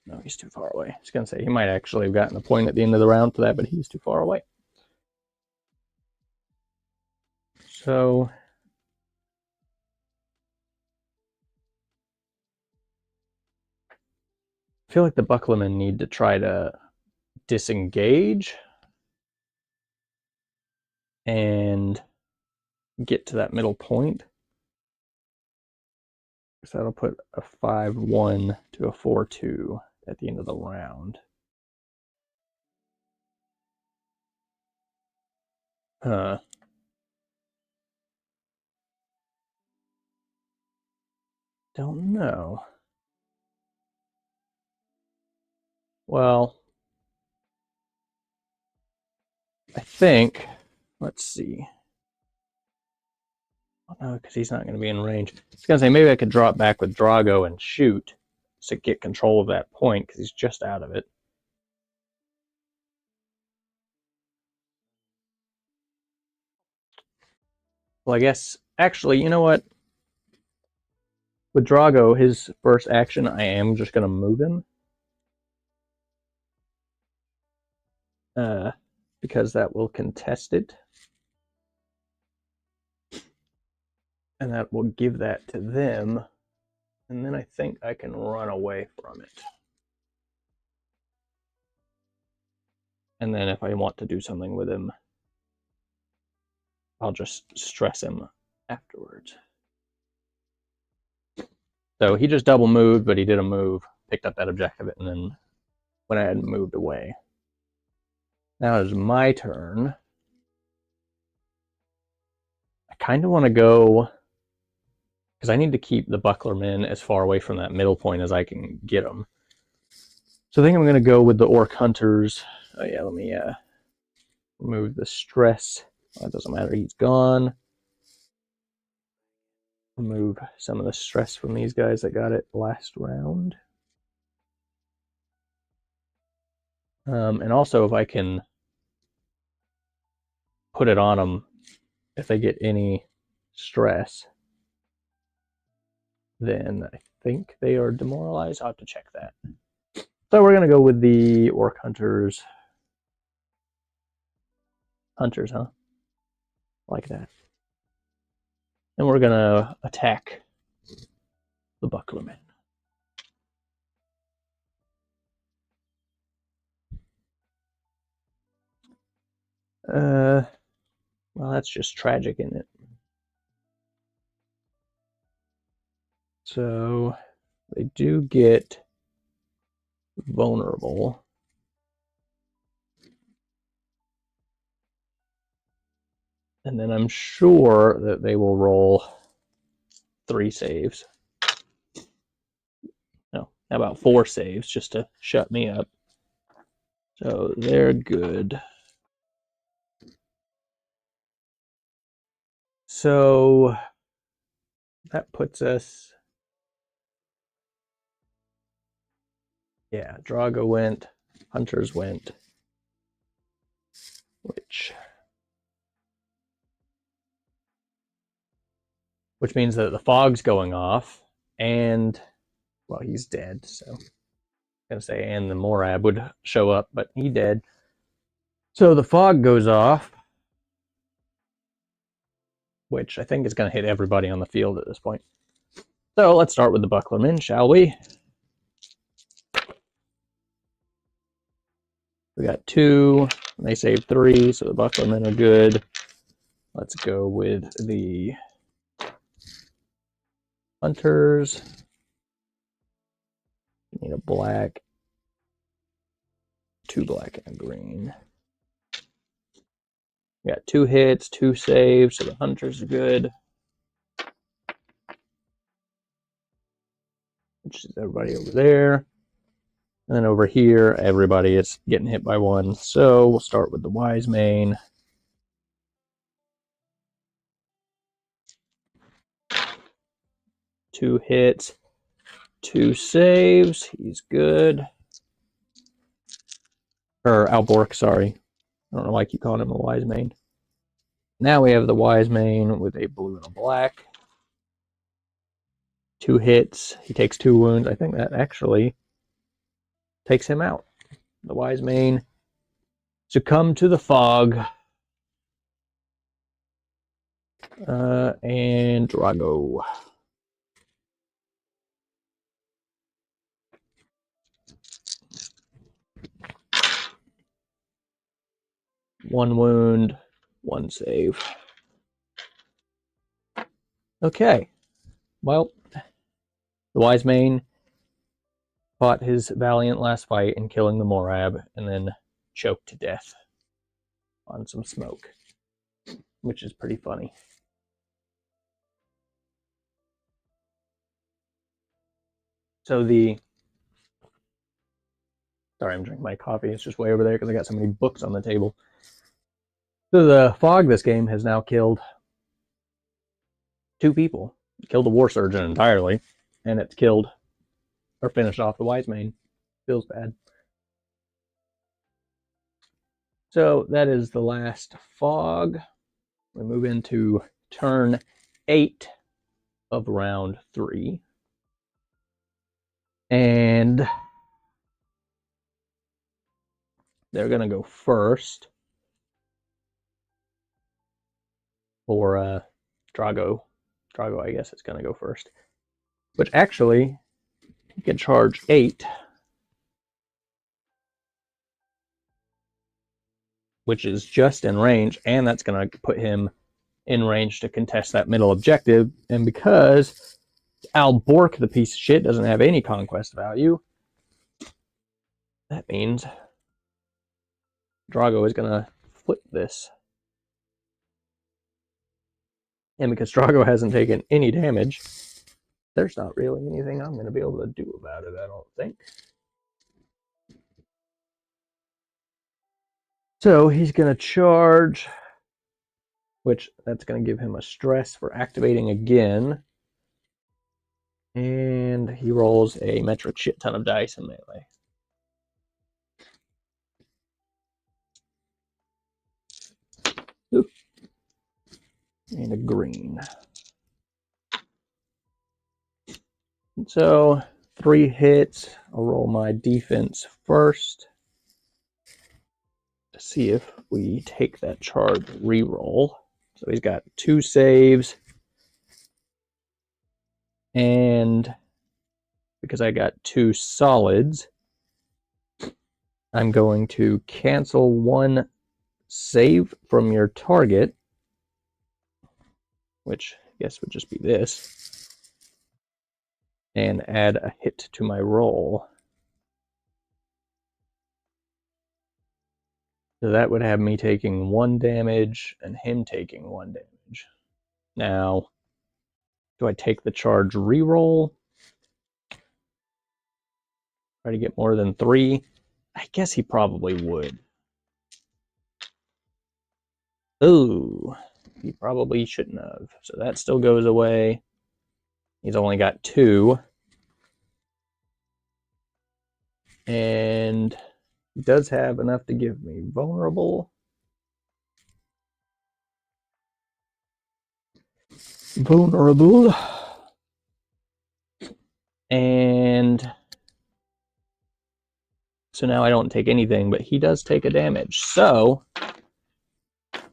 no, he's too far away. I was going to say, he might actually have gotten a point at the end of the round for that, but he's too far away. So, I feel like the Bucklermen need to try to disengage and get to that middle point. So that'll put a 5-1 to a 4-2 at the end of the round. Don't know. Well, I think, let's see. Oh, no, because he's not going to be in range. I was going to say maybe I could drop back with Drago and shoot to get control of that point because he's just out of it. Well, I guess, actually, you know what? With Drago, his first action, I am just going to move him. Because that will contest it. And that will give that to them. And then I think I can run away from it. And then if I want to do something with him, I'll just stress him afterwards. So he just double moved, but he did a move, picked up that objective, and then went ahead and moved away. Now it's my turn. I kind of want to go, because I need to keep the bucklermen as far away from that middle point as I can get them. So I think I'm going to go with the orc hunters. Oh yeah, let me remove the stress. That doesn't matter, he's gone. Remove some of the stress from these guys that got it last round. And also if I can put it on them, if they get any stress, then I think they are demoralized. I'll have to check that. So we're going to go with the orc hunters. Hunters, huh? Like that. And we're going to attack the bucklermen. Well, that's just tragic, isn't it? So they do get vulnerable. And then I'm sure that they will roll 3 saves. No, how about 4 saves just to shut me up. So they're good. So that puts us, yeah, Drago went, Hunters went, which means that the fog's going off, and, well, he's dead, so I'm going to say, and the Morab would show up, but he dead. So the fog goes off, which I think is going to hit everybody on the field at this point. So let's start with the bucklermen, shall we? We got 2, they saved 3, so the bucklermen are good. Let's go with the hunters. Need a black, 2 black and a green. We got 2 hits, 2 saves, so the hunters are good. Which is everybody over there. And then over here, everybody is getting hit by 1. So we'll start with the wise mane. Two hits, 2 saves. He's good. Or Albork, sorry. I don't know why I keep calling him a wise mane. Now we have the wise mane with a blue and a black. 2 hits. He takes 2 wounds. I think that actually takes him out. The wise mane succumb to the fog. And Drago. One wound, 1 save. Okay, well, the wise mane fought his valiant last fight in killing the Morab and then choked to death on some smoke, which is pretty funny. So sorry, I'm drinking my coffee. It's just way over there because I got so many books on the table. So the fog this game has now killed 2 people. It killed the war surgeon entirely, and it's killed or finished off the wise mane. Feels bad. So that is the last fog. We move into turn 8 of round 3. And they're going to go first for Drago. Drago, I guess, is going to go first. But actually, he can charge 8, which is just in range, and that's going to put him in range to contest that middle objective. And because Al Bork, the piece of shit, doesn't have any conquest value, that means Drago is going to flip this. And because Drago hasn't taken any damage, there's not really anything I'm going to be able to do about it, I don't think. So he's going to charge, which that's going to give him a stress for activating again. And he rolls a metric shit ton of dice in melee. Ooh. And a green. So 3 hits. I'll roll my defense first to see if we take that charge reroll. So he's got 2 saves. And because I got 2 solids, I'm going to cancel 1 save from your target, which I guess would just be this, and add a hit to my roll. So that would have me taking 1 damage and him taking 1 damage. Now, do I take the charge reroll? Try to get more than 3? I guess he probably would. Ooh, he probably shouldn't have. So that still goes away. He's only got 2. And he does have enough to give me vulnerable. Vulnerable. And so now I don't take anything, but he does take a damage. So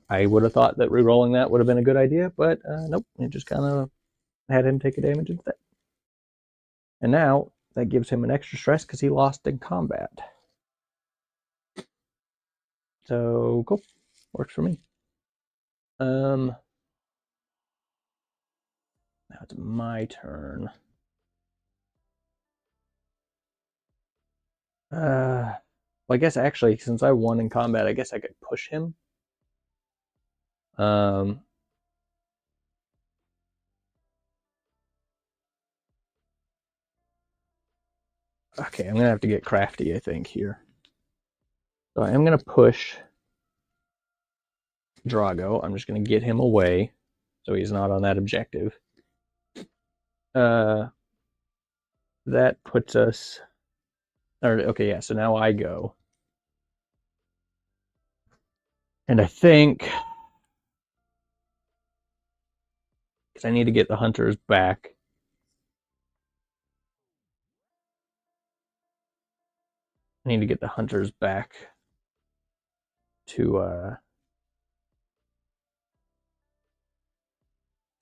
I would have thought that rerolling that would have been a good idea, but nope. It just kind of had him take a damage instead. And now that gives him an extra stress because he lost in combat. So cool. Works for me. Now it's my turn. Well, I guess actually, since I won in combat, I guess I could push him. Okay, I'm gonna have to get crafty, I think, here. So I am gonna push Drago. I'm just gonna get him away so he's not on that objective. That puts us. Okay, yeah. So now I go, and I think because I need to get the hunters back. I need to get the hunters back to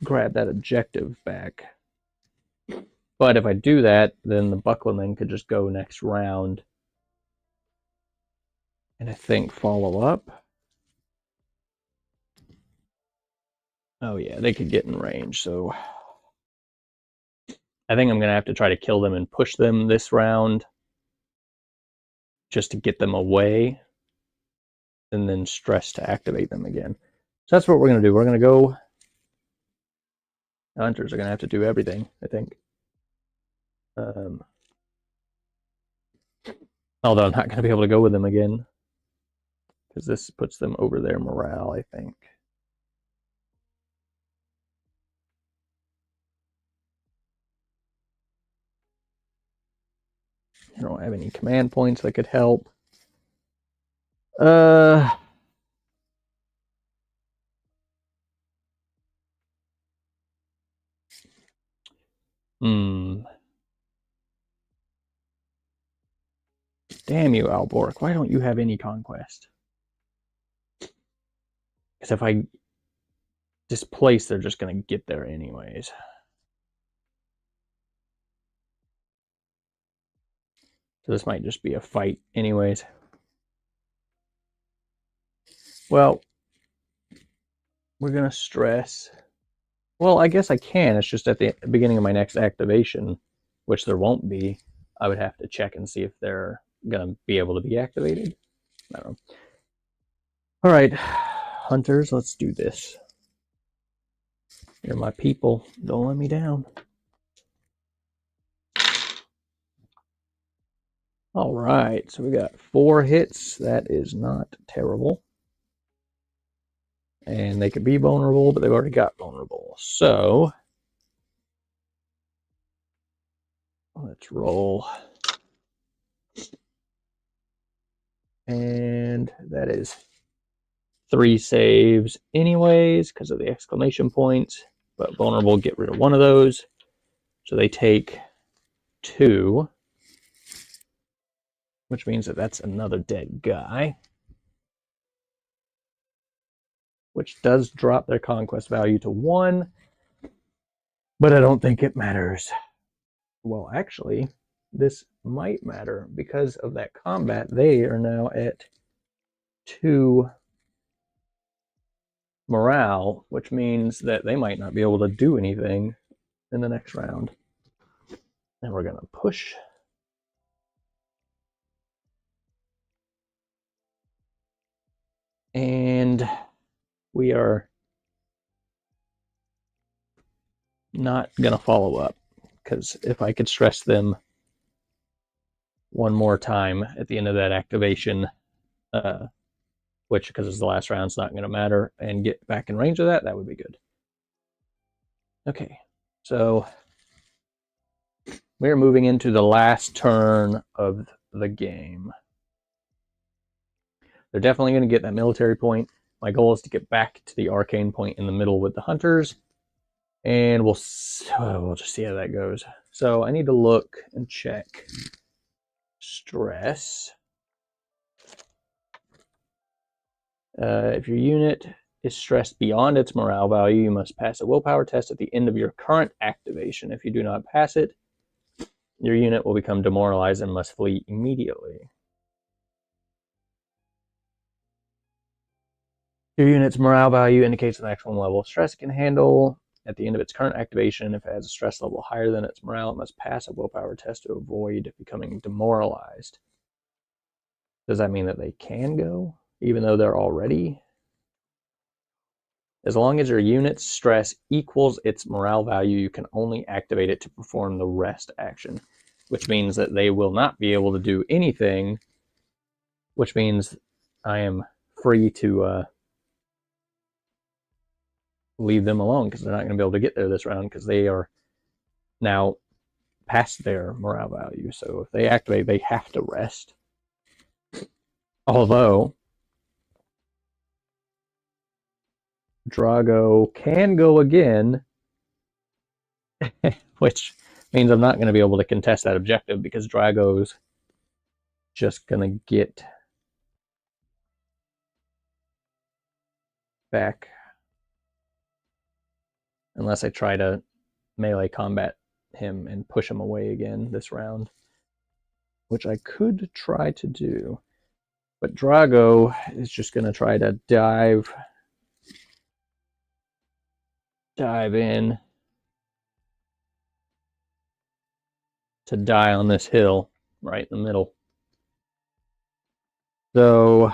grab that objective back. But if I do that, then the Buckleman could just go next round. And I think follow up. Oh yeah, they could get in range, so I think I'm going to have to try to kill them and push them this round just to get them away and then stress to activate them again. So that's what we're going to do. We're going to go... The hunters are going to have to do everything, I think. Although I'm not going to be able to go with them again, because this puts them over their morale, I think. I don't have any command points that could help. Damn you, Alborg. Why don't you have any conquest? Because if I displace, they're just going to get there anyways. So this might just be a fight anyways. Well, we're going to stress. Well, I guess I can. It's just at the beginning of my next activation, which there won't be. I would have to check and see if they're going to be able to be activated. I don't know. All right, hunters, let's do this. You're my people. Don't let me down. All right, so we got 4 hits. That is not terrible. And they could be vulnerable, but they've already got vulnerable. So let's roll. And that is 3 saves anyways because of the exclamation points. But vulnerable, get rid of one of those. So they take 2. Which means that that's another dead guy. Which does drop their conquest value to 1. But I don't think it matters. Well, actually, this might matter because of that combat. They are now at 2 morale, which means that they might not be able to do anything in the next round. And we're going to push. And we are not going to follow up, because if I could stress them one more time at the end of that activation, which, because it's the last round, it's not going to matter, and get back in range of that, that would be good. Okay, so we're moving into the last turn of the game. They're definitely going to get that military point. My goal is to get back to the arcane point in the middle with the hunters, and we'll just see how that goes. So I need to look and check stress. If your unit is stressed beyond its morale value, you must pass a willpower test at the end of your current activation. If you do not pass it, your unit will become demoralized and must flee immediately. Your unit's morale value indicates the maximum level of stress it can handle. At the end of its current activation, if it has a stress level higher than its morale, it must pass a willpower test to avoid becoming demoralized. Does that mean that they can go, even though they're already? As long as your unit's stress equals its morale value, you can only activate it to perform the rest action, which means that they will not be able to do anything, which means I am free to leave them alone, because they're not going to be able to get there this round because they are now past their morale value. So if they activate, they have to rest. Although Drago can go again, which means I'm not going to be able to contest that objective because Drago's just going to get back unless I try to melee combat him and push him away again this round, which I could try to do. But Drago is just going to try to dive dive in to die on this hill right in the middle. So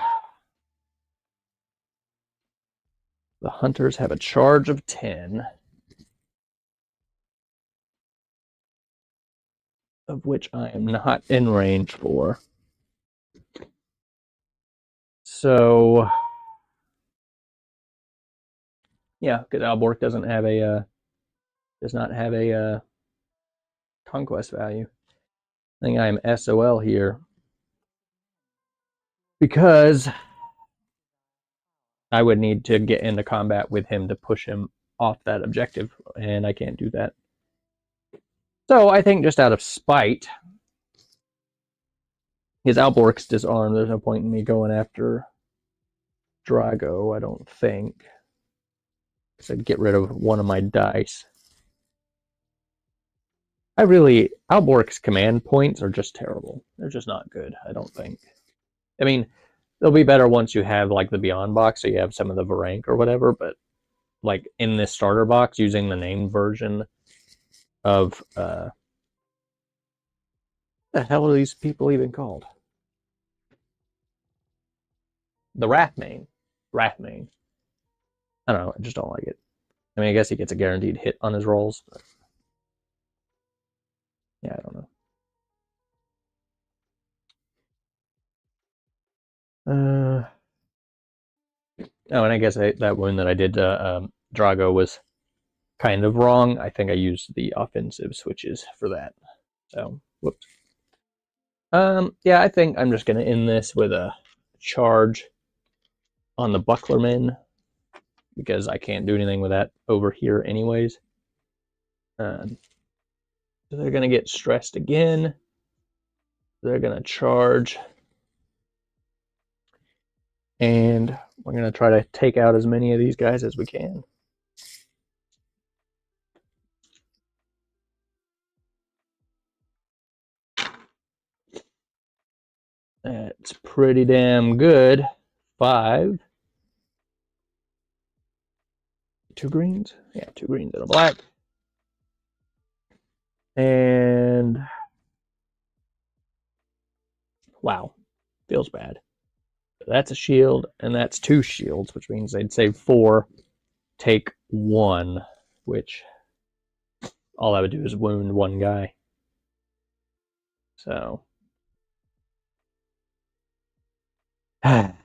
the hunters have a charge of 10, of which I am not in range for. So yeah, because Alborg does not have a conquest value. I think I am SOL here because I would need to get into combat with him to push him off that objective, and I can't do that. So I think just out of spite, his Alborg's disarmed. There's no point in me going after Drago, I don't think. So I'd get rid of one of my dice. Alborg's command points are just terrible. They're just not good, I don't think. I mean, they'll be better once you have like the Beyond box, so you have some of the Varank or whatever, but like in this starter box, using the named version of the hell are these people even called? The Wrathmane. Wrathmane. I don't know, I just don't like it. I mean, I guess he gets a guaranteed hit on his rolls, but yeah, I don't know. Oh, and I guess that wound that I did Drago was kind of wrong. I think I used the offensive switches for that. So, whoops. Yeah, I think I'm just going to end this with a charge on the Bucklerman because I can't do anything with that over here anyways. So they're going to get stressed again. They're going to charge. And we're going to try to take out as many of these guys as we can. That's pretty damn good. 5. 2 greens? Yeah, 2 greens and a black. And wow, feels bad. That's a shield, and that's 2 shields, which means they'd save 4, take 1, which all I would do is wound 1 guy. So, damn it.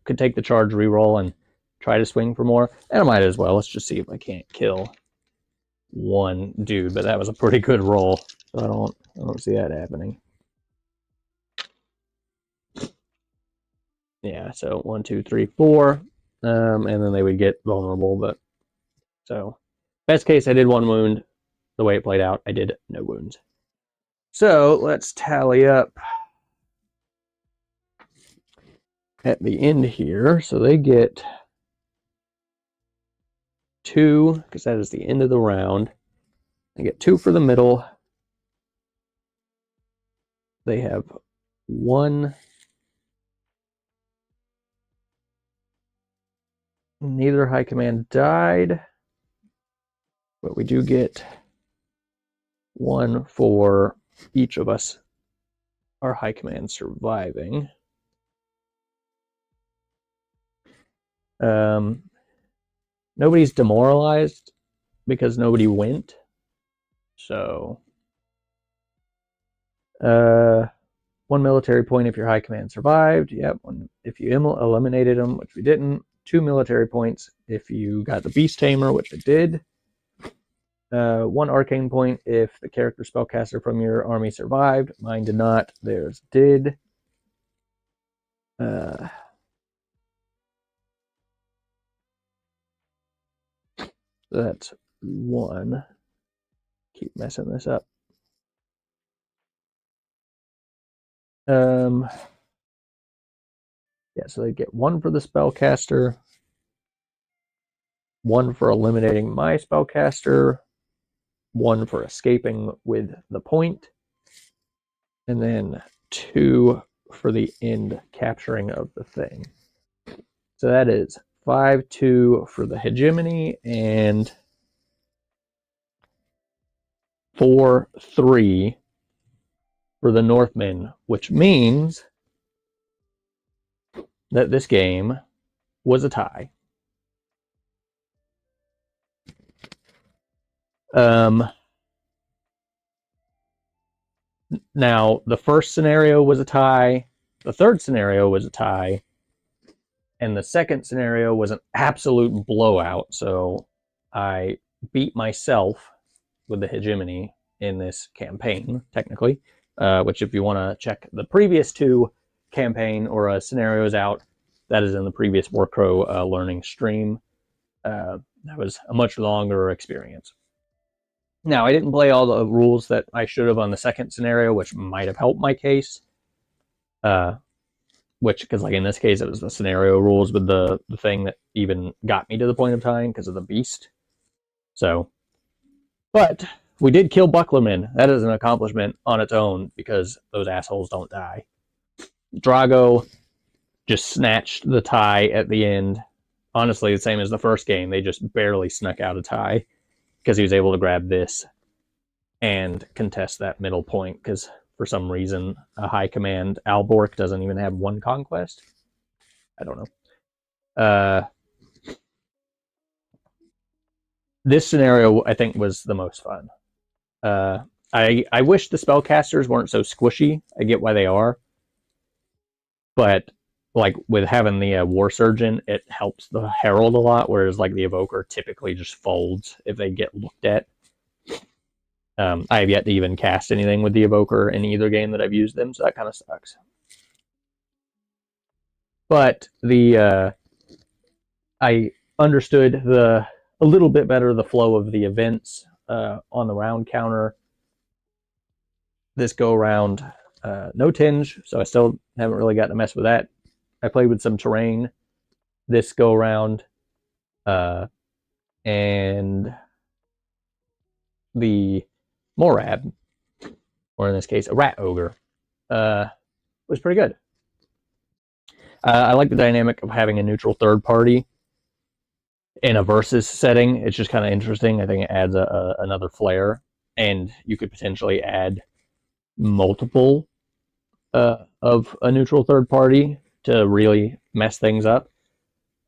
Could take the charge reroll and try to swing for more, and I might as well. Let's just see if I can't kill 1 dude, but that was a pretty good roll, so I don't see that happening. Yeah, so 1, 2, 3, 4, and then they would get vulnerable. But so, best case, I did 1 wound. The way it played out, I did no wounds. So let's tally up at the end here. So they get 2, because that is the end of the round. They get 2 for the middle. They have 1. Neither high command died, but we do get 1 for each of us, our high command surviving. Nobody's demoralized because nobody went. So, 1 military point if your high command survived. Yep, 1 if you eliminated them, which we didn't. 2 military points if you got the Beast Tamer, which I did. 1 arcane point if the character spellcaster from your army survived. Mine did not. Theirs did. That's 1. Keep messing this up. Yeah, so they get 1 for the spellcaster, 1 for eliminating my spellcaster, 1 for escaping with the point, and then 2 for the end capturing of the thing. So that is 5-2 for the hegemony, and 4-3 for the Northmen, which means that this game was a tie. Now, the first scenario was a tie, the third scenario was a tie, and the second scenario was an absolute blowout, so I beat myself with the hegemony in this campaign, technically, which if you want to check the previous two campaign or scenarios out, that is in the previous WARCROW learning stream. That was a much longer experience. Now, I didn't play all the rules that I should have on the second scenario, which might have helped my case. Because like in this case, it was the scenario rules with the thing that even got me to the point of tying because of the beast. So, but we did kill Bucklerman. That is an accomplishment on its own because those assholes don't die. Drago just snatched the tie at the end. Honestly, the same as the first game. They just barely snuck out a tie because he was able to grab this and contest that middle point because for some reason a high command Albork doesn't even have one conquest. I don't know. This scenario I think was the most fun. I wish the spellcasters weren't so squishy. I get why they are, but like with having the War Surgeon, it helps the Herald a lot, whereas like the Evoker typically just folds if they get looked at. I have yet to even cast anything with the Evoker in either game that I've used them, so that kind of sucks. But I understood a little bit better the flow of the events on the round counter. This go around, no tinge, so I still haven't really gotten to mess with that. I played with some terrain this go around, and the Morab, or in this case, a Rat Ogre, was pretty good. I like the dynamic of having a neutral third party in a versus setting. It's just kind of interesting. I think it adds another flair, and you could potentially add multiple of a neutral third party to really mess things up.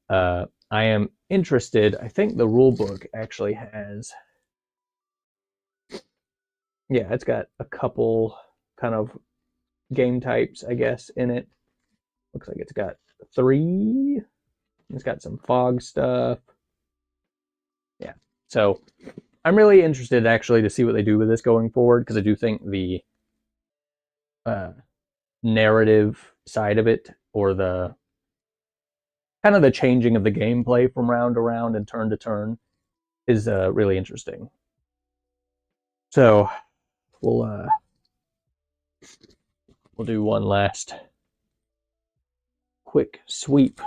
I am interested. I think the rule book actually has, yeah, it's got a couple kind of game types, I guess, in it. Looks like it's got 3. It's got some fog stuff. Yeah. So I'm really interested actually to see what they do with this going forward, because I do think the narrative side of it, or the kind of the changing of the gameplay from round to round and turn to turn, is really interesting. So we'll do one last quick sweep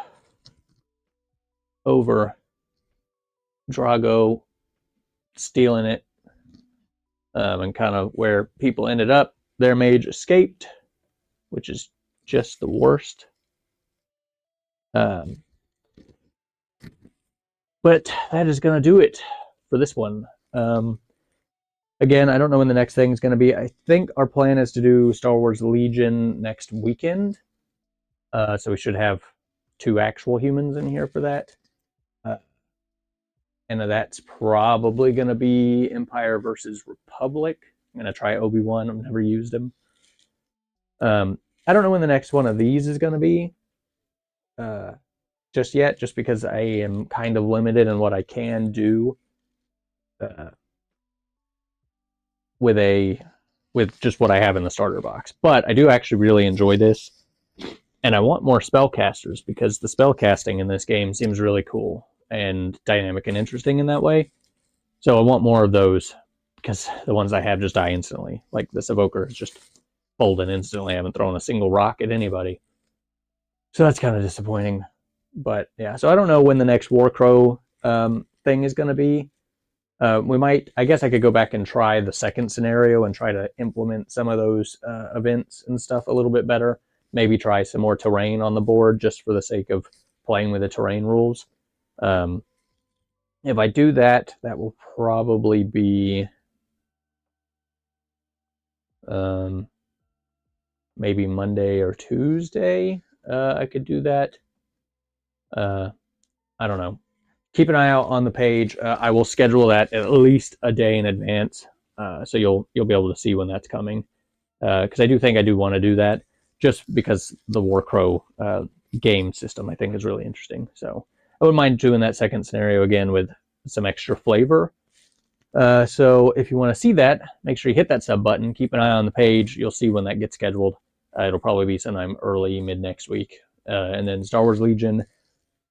over Drago stealing it, and kind of where people ended up. Their mage escaped, which is just the worst. But that is going to do it for this one. Again, I don't know when the next thing is going to be. I think our plan is to do Star Wars Legion next weekend. So we should have 2 actual humans in here for that. And that's probably going to be Empire versus Republic. I'm going to try Obi-Wan. I've never used him. I don't know when the next one of these is going to be just yet, just because I am kind of limited in what I can do with just what I have in the starter box. But I do actually really enjoy this, and I want more spellcasters, because the spellcasting in this game seems really cool and dynamic and interesting in that way. So I want more of those, because the ones I have just die instantly. Like this Evoker is just folding instantly. I haven't thrown a single rock at anybody. So that's kind of disappointing. But yeah, so I don't know when the next WARCROW thing is going to be. We might, I guess I could go back and try the second scenario and try to implement some of those events and stuff a little bit better. Maybe try some more terrain on the board just for the sake of playing with the terrain rules. If I do that, that will probably be maybe Monday or Tuesday. I could do that. I don't know. Keep an eye out on the page. I will schedule that at least a day in advance, so you'll be able to see when that's coming. Because I do want to do that, just because the WARCROW game system I think is really interesting. So I wouldn't mind doing that second scenario again with some extra flavor. So if you want to see that, make sure you hit that sub button. Keep an eye on the page. You'll see when that gets scheduled. It'll probably be sometime early, mid next week. And then Star Wars Legion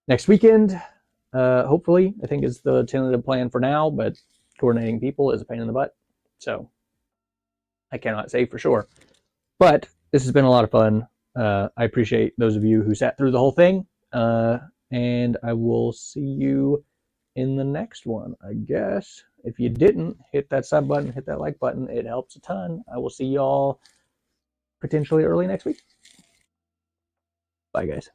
next weekend, hopefully. I think is the tentative plan for now, but coordinating people is a pain in the butt. So I cannot say for sure. But this has been a lot of fun. I appreciate those of you who sat through the whole thing. And I will see you in the next one, I guess. If you didn't, hit that sub button, hit that like button. It helps a ton. I will see y'all potentially early next week. Bye, guys.